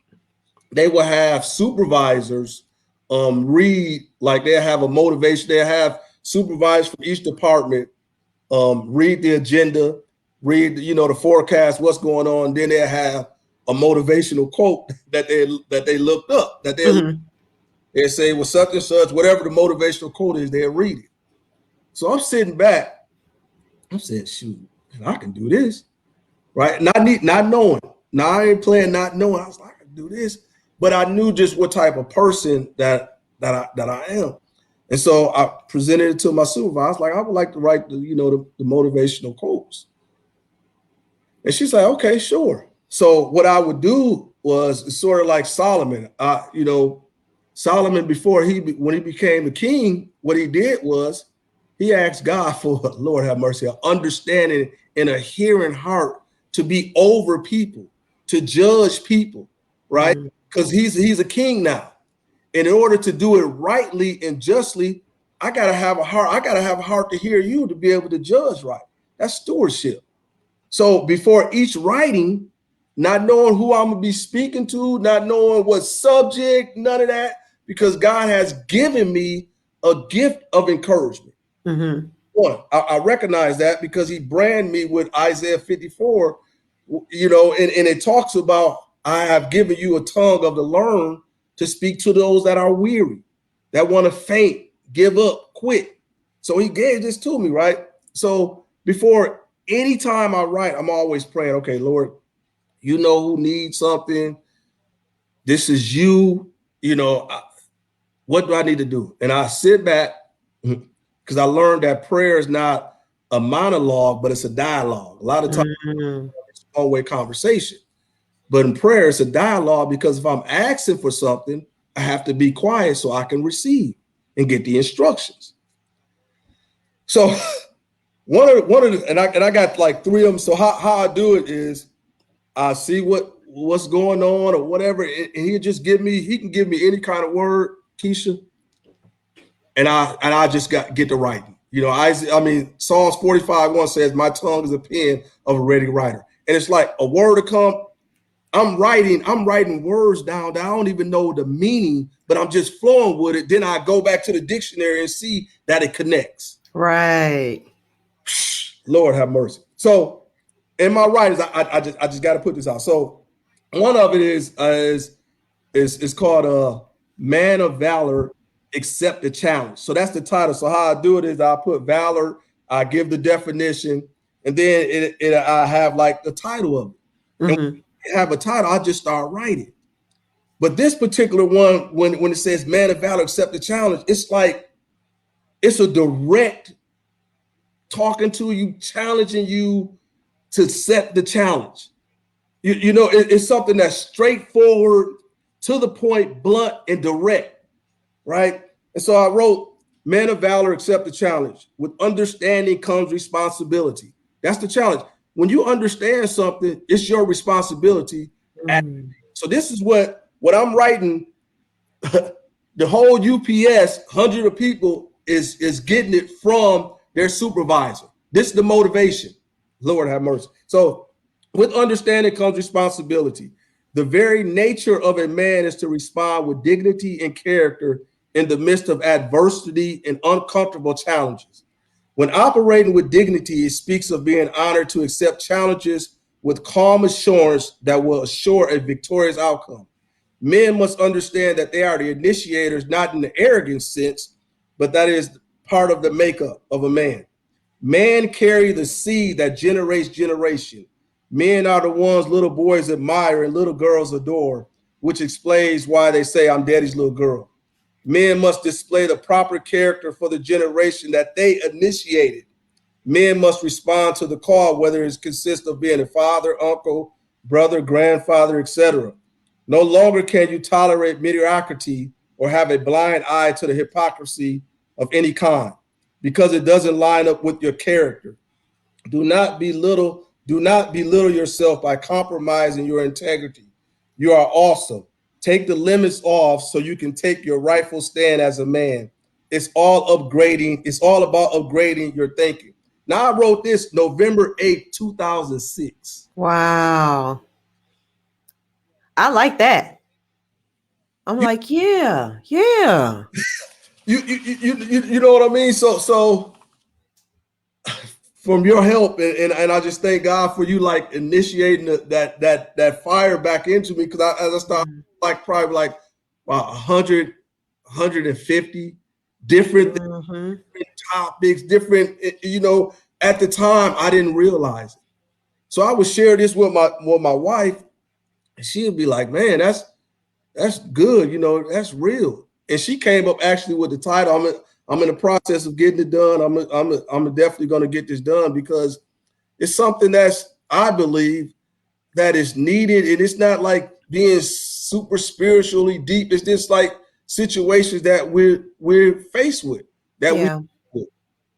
they will have supervisors read, like they have a motivation. They have supervisors from each department read the agenda, read the forecast, what's going on. Then they have a motivational quote that they looked up, that Mm-hmm. they say, well, such and such, whatever the motivational quote is, they'll read it. So I'm sitting back, I'm saying, shoot, man, I can do this, right? Not knowing. Now I ain't playing not knowing. I was like, I can do this, but I knew just what type of person that I am. And so I presented it to my supervisor. I was like, I would like to write the motivational quotes. And she's like, okay, sure. So what I would do was sort of like Solomon. Solomon when he became a king, what he did was he asked God for, Lord have mercy, an understanding and a hearing heart to be over people, to judge people, right? Mm-hmm. Because he's a king now. And in order to do it rightly and justly, I gotta have a heart. I gotta have a heart to hear you to be able to judge right. That's stewardship. So before each writing, not knowing who I'm gonna be speaking to, not knowing what subject, none of that, because God has given me a gift of encouragement. Mm-hmm. One, I recognize that because he branded me with Isaiah 54, and it talks about I have given you a tongue of the learned to speak to those that are weary, that want to faint, give up, quit. So he gave this to me, right? So before any time I write, I'm always praying, okay, Lord, you know who needs something. This is you, what do I need to do? And I sit back because I learned that prayer is not a monologue, but it's a dialogue. A lot of times Mm-hmm. it's a one-way conversation. But in prayer, it's a dialogue because if I'm asking for something, I have to be quiet so I can receive and get the instructions. So one of the, and I got like three of them. So how I do it is I see what's going on or whatever, and he can give me any kind of word, Keisha, and I just get to writing. Psalms 45:1 says, "My tongue is a pen of a ready writer," and it's like a word to come. I'm writing words down that I don't even know the meaning, but I'm just flowing with it. Then I go back to the dictionary and see that it connects. Right. Lord have mercy. So in my writings, I just got to put this out. So one of it is called Man of Valor Accept the Challenge. So that's the title. So how I do it is I put valor, I give the definition, and then I have like the title of it. And Mm-hmm. when I have a title, I just start writing. But this particular one, when it says man of valor, accept the challenge, it's like it's a direct talking to you, challenging you to set the challenge. You know, it's something that's straightforward, to the point, blunt, and direct, right? And so I wrote, man of valor, accept the challenge. With understanding comes responsibility. That's the challenge. When you understand something, it's your responsibility. Mm. So this is what I'm writing. The whole UPS, hundred of people is getting it from their supervisor. This is the motivation. Lord have mercy. So with understanding comes responsibility. The very nature of a man is to respond with dignity and character in the midst of adversity and uncomfortable challenges. When operating with dignity, it speaks of being honored to accept challenges with calm assurance that will assure a victorious outcome. Men must understand that they are the initiators, not in the arrogant sense, but that is part of the makeup of a man. Man carry the seed that generates generation. Men are the ones little boys admire and little girls adore, which explains why they say, I'm daddy's little girl. Men must display the proper character for the generation that they initiated. Men must respond to the call, whether it consists of being a father, uncle, brother, grandfather, etc. No longer can you tolerate mediocrity or have a blind eye to the hypocrisy of any kind because it doesn't line up with your character. Do not belittle yourself by compromising your integrity. You are awesome. Take the limits off so you can take your rightful stand as a man. It's all upgrading. It's all about upgrading your thinking. Now I wrote this November 8th, 2006. Wow. I like that. I'm You like, yeah, yeah. you know what I mean? So from your help and I just thank God for you like initiating that fire back into me because as I started like probably like 100 150 different Mm-hmm. topics, different at the time I didn't realize it. So I would share this with my wife, and she'd be like, "Man, that's good, that's real." And she came up actually with the title. I'm in the process of getting it done. I'm definitely going to get this done because it's something that's I believe that is needed, and it's not like being super spiritually deep. It's just like situations that we're faced with, that we Yeah,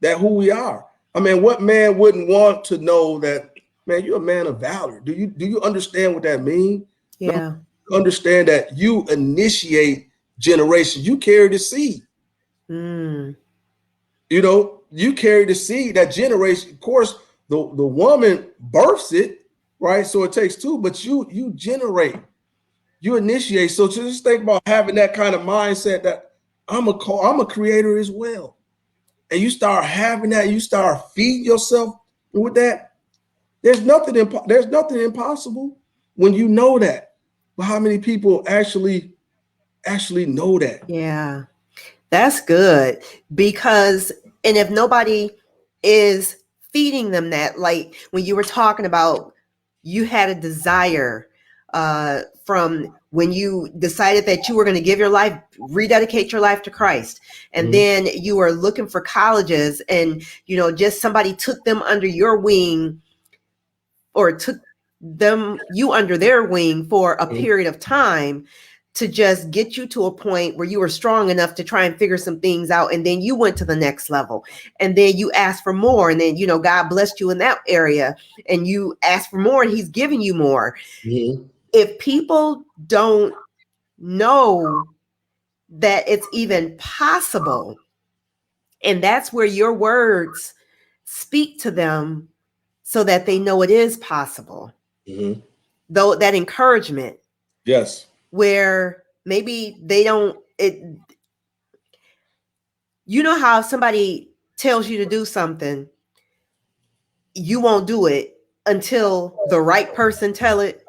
that who we are. I mean, what man wouldn't want to know that, man, you're a man of valor? Do you understand what that means? Number yeah. one, understand that you initiate generation. You carry the seed. Mm. You carry the seed, that generation. Of course, the woman births it, right? So it takes two, but you generate, you initiate. So just think about having that kind of mindset that I'm a creator as well. And you start having that, you start feeding yourself with that. There's nothing impossible when you know that. But how many people actually know that? Yeah. That's good because, and if nobody is feeding them that, like when you were talking about, you had a desire from when you decided that you were going to give your life, rededicate your life to Christ. And Mhm. then you were looking for colleges and, just somebody took them under your wing or took you under their wing for a Mhm. period of time to just get you to a point where you were strong enough to try and figure some things out. And then you went to the next level and then you asked for more. And then, God blessed you in that area and you asked for more and he's giving you more. Mhm. If people don't know that it's even possible, and that's where your words speak to them so that they know it is possible. Mhm. Though that encouragement Yes. where maybe they don't how somebody tells you to do something, you won't do it until the right person tell it,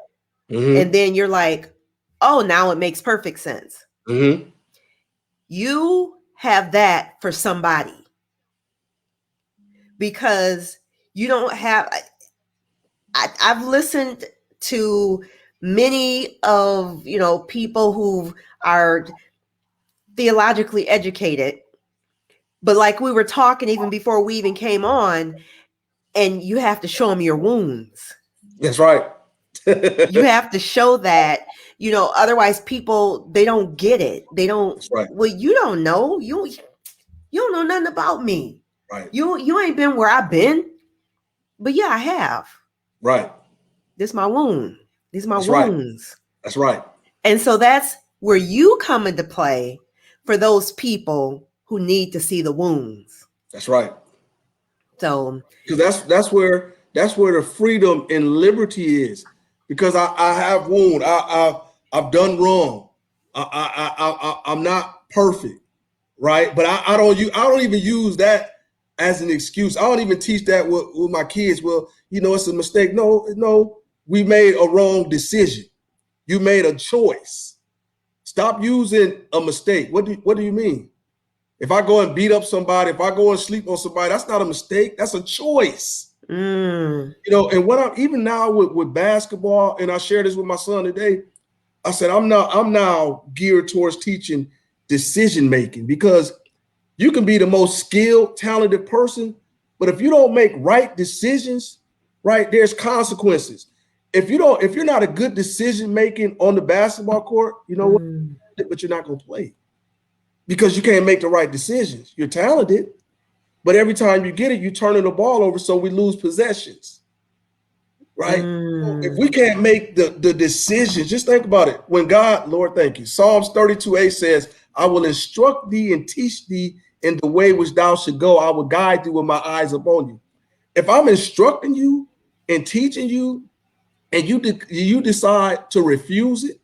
and Mhm. then you're like, oh, now it makes perfect sense. Mhm. You have that for somebody because You don't have, I've listened to many of, people who are theologically educated, but like we were talking even before we even came on, and you have to show them your wounds. That's right. You have to show that, otherwise people, they don't get it. They don't, That's right. well, you don't know. You don't know nothing about me. Right. You ain't been where I've been. But yeah, I have. Right. This is my wound. These are my That's right. wounds. That's right. And so that's where you come into play for those people who need to see the wounds. That's right. So, because that's where the freedom and liberty is. Because I have wound. I've done wrong. I'm not perfect, right? But I don't even use that as an excuse. I don't even teach that with my kids. Well, it's a mistake. No, we made a wrong decision. You made a choice. Stop using a mistake. What do you mean? If I go and beat up somebody, if I go and sleep on somebody, that's not a mistake. That's a choice. And what I'm even now with basketball, and I share this with my son today. I said, I'm now geared towards teaching decision making, because you can be the most skilled, talented person, but if you don't make right decisions, right, there's consequences. If you're not a good decision making on the basketball court, you know what? But you're not going to play, because you can't make the right decisions. You're talented, but every time you get it, you're turning the ball over, so we lose possessions, right? If we can't make the decisions, just think about it. When God, Lord, thank you. Psalms 32:8 says, I will instruct thee and teach thee in the way which thou should go. I will guide thee with my eyes upon you. If I'm instructing you and teaching you, and you decide to refuse it,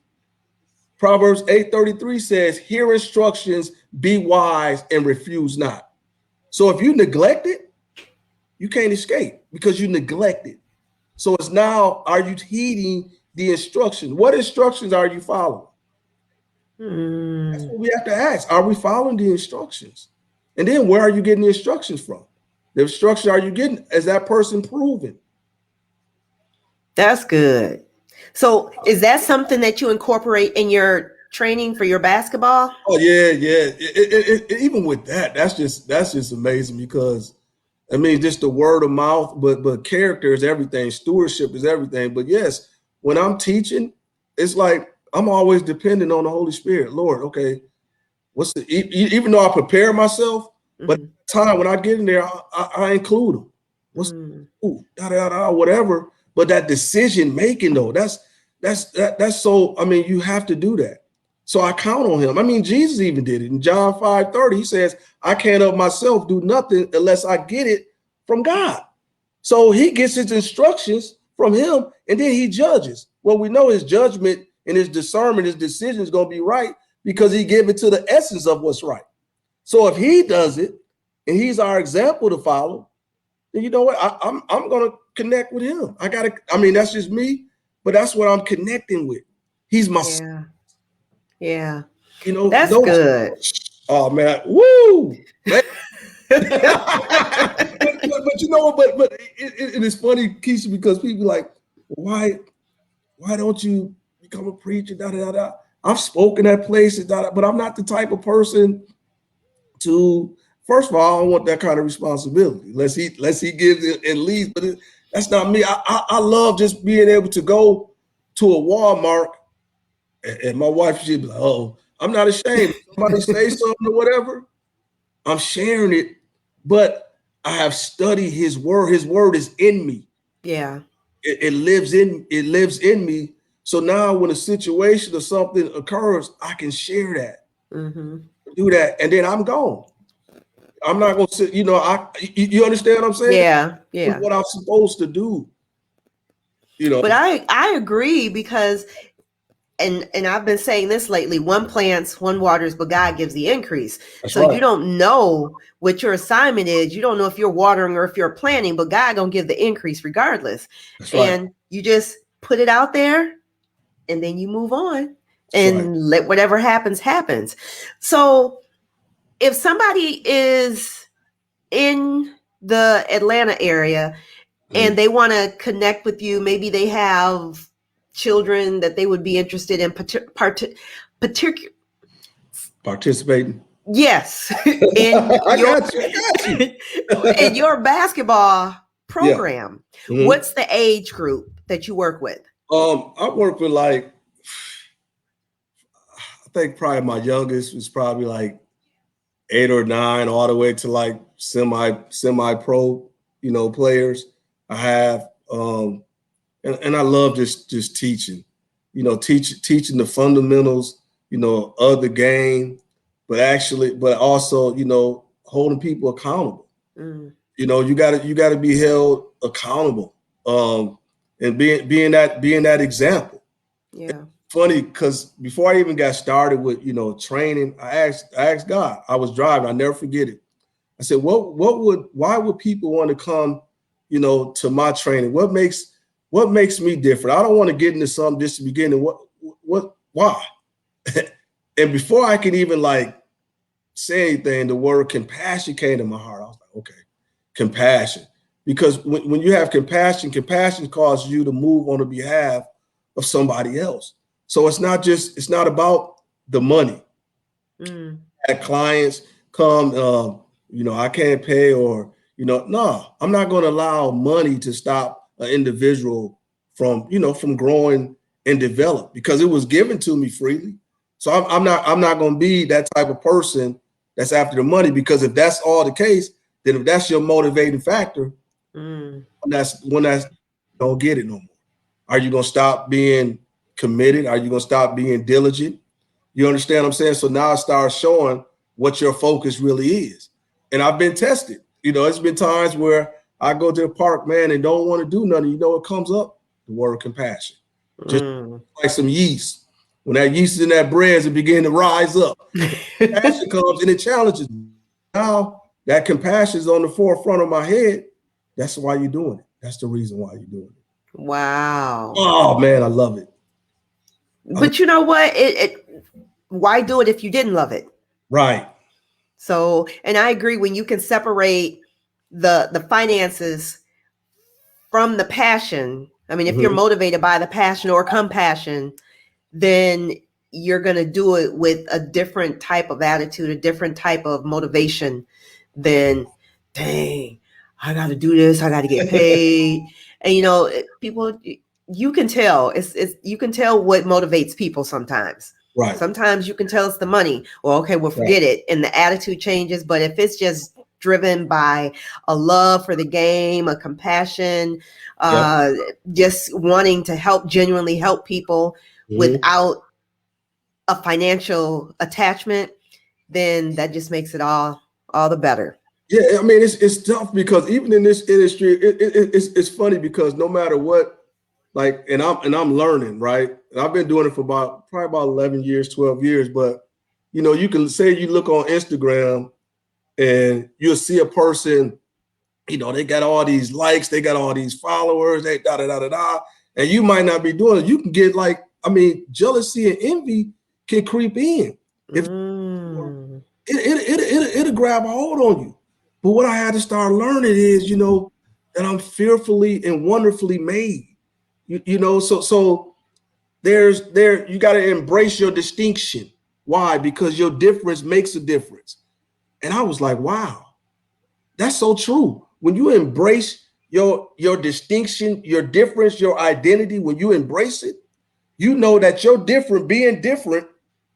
Proverbs 8:33 says, hear instructions, be wise, and refuse not. So if you neglect it, you can't escape, because you neglect it. So it's now, are you heeding the instruction? What instructions are you following? That's what we have to ask. Are we following the instructions? And then where are you getting the instructions from? The instruction are you getting? Is that person proven? That's good. So is that something that you incorporate in your training for your basketball? Oh yeah. Even with that, that's just amazing, because I mean, just the word of mouth, but character is everything. Stewardship is everything. But yes, when I'm teaching, it's like I'm always dependent on the Holy Spirit. Lord, okay, even though I prepare myself, but time when I get in there, I include them. What's whatever. But that decision making though, that's so. I mean, you have to do that. So I count on him. I mean, Jesus even did it in John 5:30. He says, I can't of myself do nothing unless I get it from God. So he gets his instructions from him, and then he judges. Well, we know his judgment and his discernment, his decision is going to be right, because he gave it to the essence of what's right. So if he does it and he's our example to follow, then you know what? I'm going to connect with him. That's just me, but that's what I'm connecting with. He's my son. Yeah. That's good. Oh man, woo! but you know what? But it is funny, Kishen, because people are like, why don't you become a preacher? Da da da. I've spoken at places, but I'm not the type of person to. First of all, I don't want that kind of responsibility. Unless he gives it and leads, but that's not me. I love just being able to go to a Walmart, and my wife, she'd be like, "Oh, I'm not ashamed. If somebody say something or whatever, I'm sharing it, but I have studied his word. His word is in me. Yeah. It lives in me. So now when a situation or something occurs, I can share that, do that, and then I'm gone. I'm not going to sit, you understand what I'm saying? Yeah. It's what I'm supposed to do. But I agree, because and I've been saying this lately, one plants, one waters, but God gives the increase. That's so right. You don't know what your assignment is. You don't know if you're watering or if you're planting, but God gonna give the increase regardless. That's right. And you just put it out there, and then you move on. That's and right. Let whatever happens. So if somebody is in the Atlanta area and they want to connect with you. Maybe they have children that they would be interested in participating. Yes. In I got you. in your basketball program. Yeah. Mm-hmm. What's the age group that you work with? I work with like, I think probably my youngest was probably like 8 or 9, all the way to like semi-pro, players. I have, and I love just teaching, teaching the fundamentals, of the game, but also, holding people accountable. You gotta be held accountable, and being that example. Yeah. Funny, because before I even got started with training, I asked God. I was driving, I never forget it. I said, why would people want to come, to my training? What makes me different? I don't want to get into something just to begin. And why? And before I could even like say anything, the word compassion came to my heart. I was like, okay, compassion. Because when you have compassion causes you to move on the behalf of somebody else. So it's not about the money. That clients come, I can't pay, or, no, I'm not going to allow money to stop an individual from growing and develop, because it was given to me freely. So I'm not going to be that type of person that's after the money, because if that's all the case, then if that's your motivating factor, when that's don't get it no more. Are you going to stop being committed? Are you going to stop being diligent? You understand what I'm saying? So now it starts showing what your focus really is. And I've been tested. It's been times where I go to the park, man, and don't want to do nothing. It comes up? The word compassion. Just like some yeast. When that yeast is in that bread, it begins to rise up. Compassion comes and it challenges me. Now that compassion is on the forefront of my head. That's why you're doing it. That's the reason why you're doing it. Wow. Oh, man, I love it. But you know what? Why do it if you didn't love it? Right. So, and I agree, when you can separate the finances from the passion. I mean, if you're motivated by the passion or compassion, then you're going to do it with a different type of attitude, a different type of motivation than, dang, I got to do this. I got to get paid. And, people, you can tell you can tell what motivates people sometimes. Right. Sometimes you can tell it's the money. Well, okay, well, forget it. And the attitude changes. But if it's just driven by a love for the game, a compassion, just wanting to genuinely help people without a financial attachment, then that just makes it all the better. Yeah, I mean, it's tough, because even in this industry, it's funny, because no matter what, like, and I'm learning, right? And I've been doing it for probably about 11 years, 12 years. But, you can say you look on Instagram and you'll see a person, they got all these likes, they got all these followers, they da-da-da-da-da. And you might not be doing it. You can get jealousy and envy can creep in. It'll grab a hold on you. But what I had to start learning is, that I'm fearfully and wonderfully made. So you got to embrace your distinction. Why? Because your difference makes a difference. And I was like, wow, that's so true. When you embrace your distinction, your difference, your identity, when you embrace it, you know that being different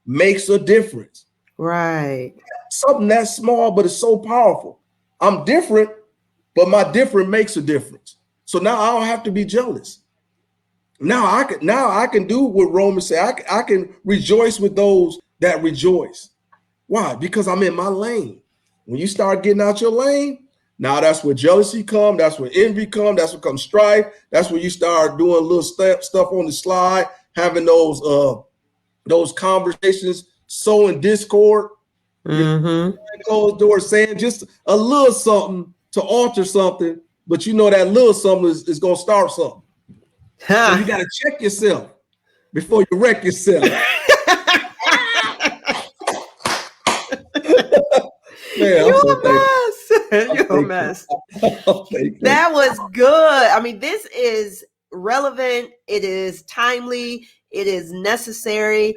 makes a difference. Right. Something that's small, but it's so powerful. I'm different, but my different makes a difference. So now I don't have to be jealous. Now I can do what Romans say. I can rejoice with those that rejoice. Why? Because I'm in my lane. When you start getting out your lane, now that's where jealousy comes. That's where envy comes. That's what comes strife. That's when you start doing little stuff on the slide, having those conversations, sowing discord. Closed doors, saying just a little something to alter something, but that little something is going to start something. So you got to check yourself before you wreck yourself. Man, I'm so a mess. That was good. I mean, this is relevant. It is timely. It is necessary.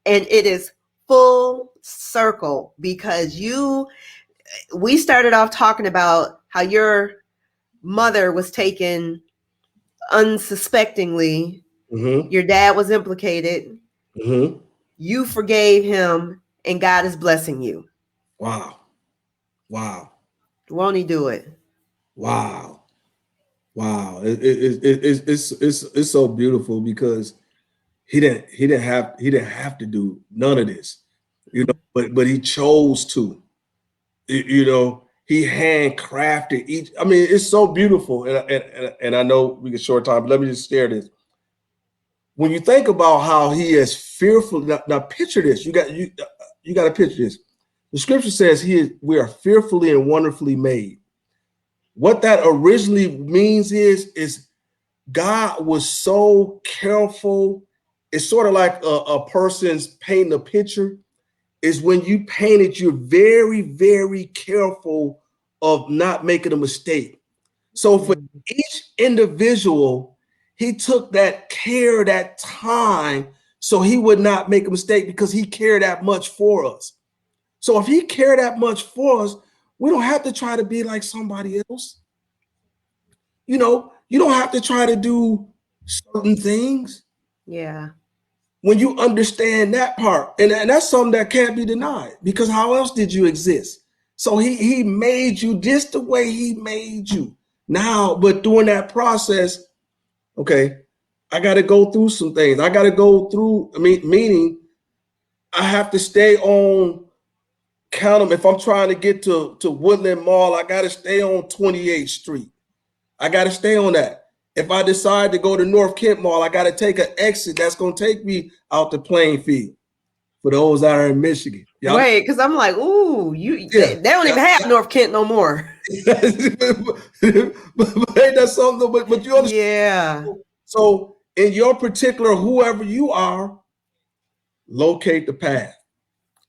And it is full circle because we started off talking about how your mother was taken unsuspectingly. Mm-hmm. Your dad was implicated. Mm-hmm. You forgave him, and God is blessing you. Wow. Wow. Won't he do it? Wow. Wow. It's so beautiful because he didn't have to do none of this, you know, but he chose to. You know, he handcrafted each. I mean, it's so beautiful, and I know we get short time, but let me just share this. When you think about how he is fearful, now picture this. You got to picture this. The scripture says we are fearfully and wonderfully made. What that originally means is God was so careful. It's sort of like a person's painting a picture. Is when you paint it, you're very, very careful of not making a mistake. So for each individual, he took that care, that time, so he would not make a mistake because he cared that much for us. So if he cared that much for us, we don't have to try to be like somebody else. You know, you don't have to try to do certain things. Yeah. When you understand that part, and that's something that can't be denied, because how else did you exist? So he made you just the way he made you. Now, but during that process, okay, I got to go through some things. I got to go through, meaning I have to stay on, count them. If I'm trying to get to Woodland Mall, I got to stay on 28th Street. I got to stay on that. If I decide to go to North Kent Mall, I got to take an exit that's going to take me out to Plainfield. For those out here in Michigan. Wait, because I'm like, ooh, they don't even have North Kent no more. but ain't that something? But you understand? Yeah. So in your particular, whoever you are, locate the path.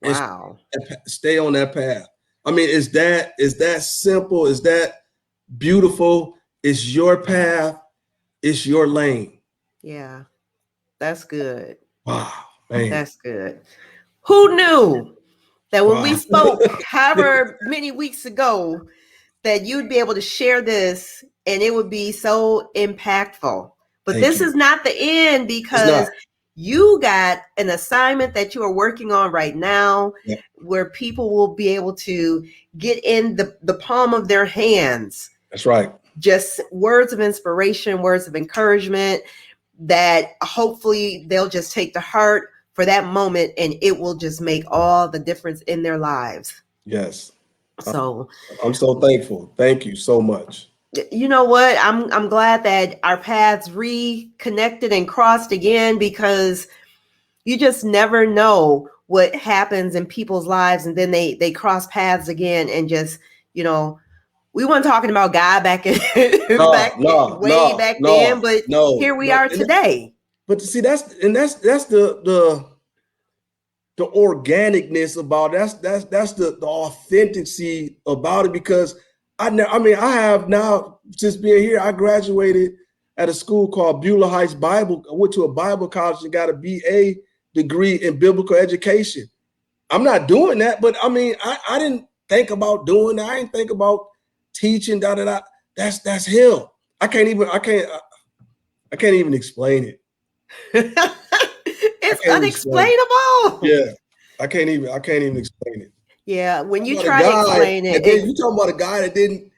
Wow. Stay on that path. I mean, is that simple? Is that beautiful? It's your path. It's your lane. Yeah. That's good. Wow, man. That's good. Who knew that when we spoke however many weeks ago that you'd be able to share this and it would be so impactful? But this is not the end, because you got an assignment that you are working on right now, where people will be able to get in the palm of their hands. That's right. Just words of inspiration, words of encouragement that hopefully they'll just take to heart for that moment, and it will just make all the difference in their lives. Yes. So I'm so thankful. Thank you so much. You know what? I'm glad that our paths reconnected and crossed again, because you just never know what happens in people's lives, and then they cross paths again, and just, you know, we weren't talking about God back in back then, but here we are today. But see, that's the organicness about it. That's the authenticity about it, because I have now, since being here, I graduated at a school called Beulah Heights Bible. I went to a Bible college and got a BA degree in biblical education. I'm not doing that, but I mean, I didn't think about doing that. I didn't think about teaching, That's him. I can't even explain it. It's unexplainable. Yeah. I can't even explain it. Yeah, when you try to explain it. You talking about a guy that didn't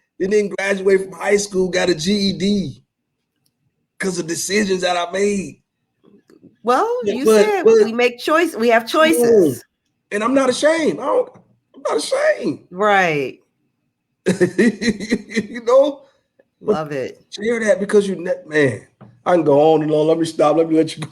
graduate from high school, got a GED because of decisions that I made. Well, we make choices. We have choices. And I'm not ashamed. I'm not ashamed. Right. You know? Love it. Share that, because man, I can go on and on. Let me stop. Let me let you go.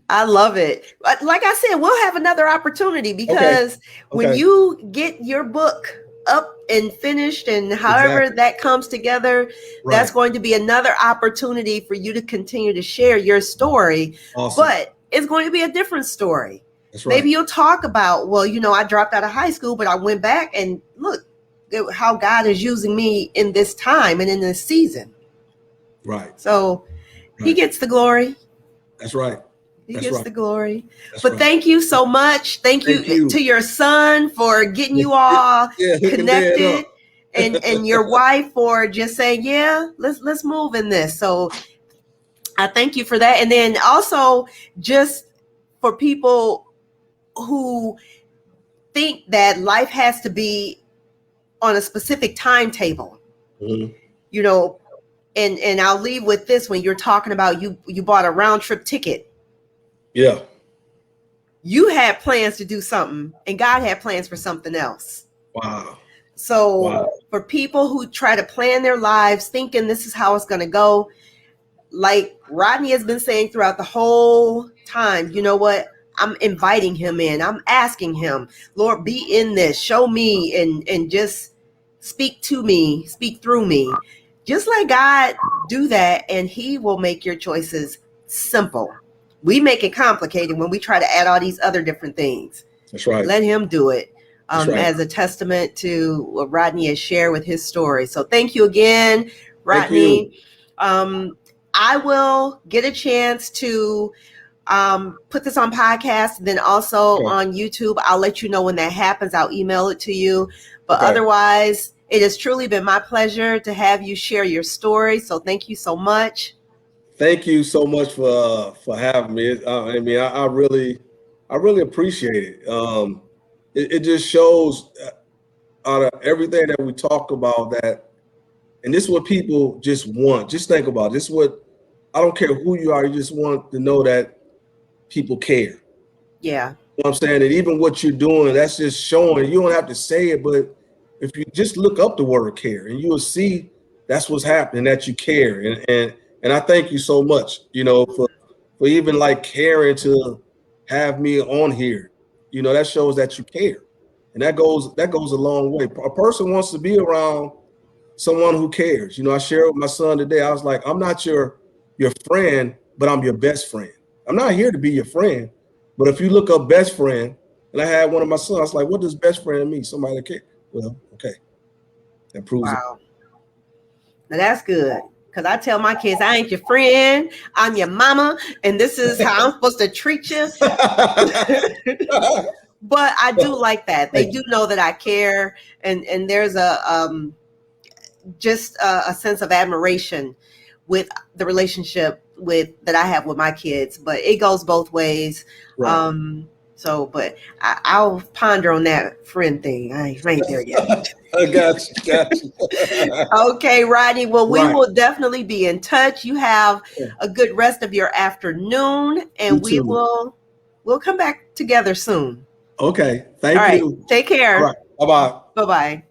I love it. Like I said, we'll have another opportunity, because when you get your book up and finished, and however that comes together, that's going to be another opportunity for you to continue to share your story. Awesome. But it's going to be a different story. That's right. Maybe you'll talk about, well, I dropped out of high school, but I went back and look, how God is using me in this time and in this season. Right. So he gets the glory. That's right. He gets the glory. That's but right. thank you so much. Thank you to your son for getting you all connected, and your wife for just saying, yeah, let's move in this. So I thank you for that. And then also just for people who think that life has to be on a specific timetable, you know, and I'll leave with this. When you're talking about you bought a round trip ticket. Yeah. You had plans to do something, and God had plans for something else. Wow. So for people who try to plan their lives thinking this is how it's going to go, like Rodney has been saying throughout the whole time, you know what? I'm inviting him in. I'm asking him, Lord, be in this. Show me and just speak to me, speak through me. Just let God do that, and he will make your choices simple. We make it complicated when we try to add all these other different things. That's right. Let him do it. As a testament to what Rodney has shared with his story. So thank you again, Rodney. I will get a chance to put this on podcast, then also on YouTube. I'll let you know when that happens. I'll email it to you. But otherwise, it has truly been my pleasure to have you share your story. So thank you so much. Thank you so much for having me. I mean, I really appreciate it. It just shows out of everything that we talk about that, and this is what people just want. Just think about it. This is what, I don't care who you are, you just want to know that people care. Yeah. You know what I'm saying? And even what you're doing, that's just showing. You don't have to say it, but if you just look up the word care, and you will see that's what's happening, that you care. And I thank you so much, you know, for even like caring to have me on here. You know, that shows that you care. And that goes a long way. A person wants to be around someone who cares. You know, I shared with my son today. I was like, I'm not your friend, but I'm your best friend. I'm not here to be your friend. But if you look up best friend, and I had one of my sons, I was like, what does best friend mean? Somebody that cares. Well, okay. That proves it. Now that's good. Because I tell my kids, I ain't your friend, I'm your mama, and this is how I'm supposed to treat you. But I do like that. They do know that I care, and there's just a sense of admiration with the relationship that I have with my kids. But it goes both ways. Right. But I'll ponder on that friend thing. I ain't there yet. I got you. Okay, Rodney. Well, we will definitely be in touch. You have a good rest of your afternoon, and we'll come back together soon. Okay. Thank you. Take care. All right. Bye-bye. Bye-bye.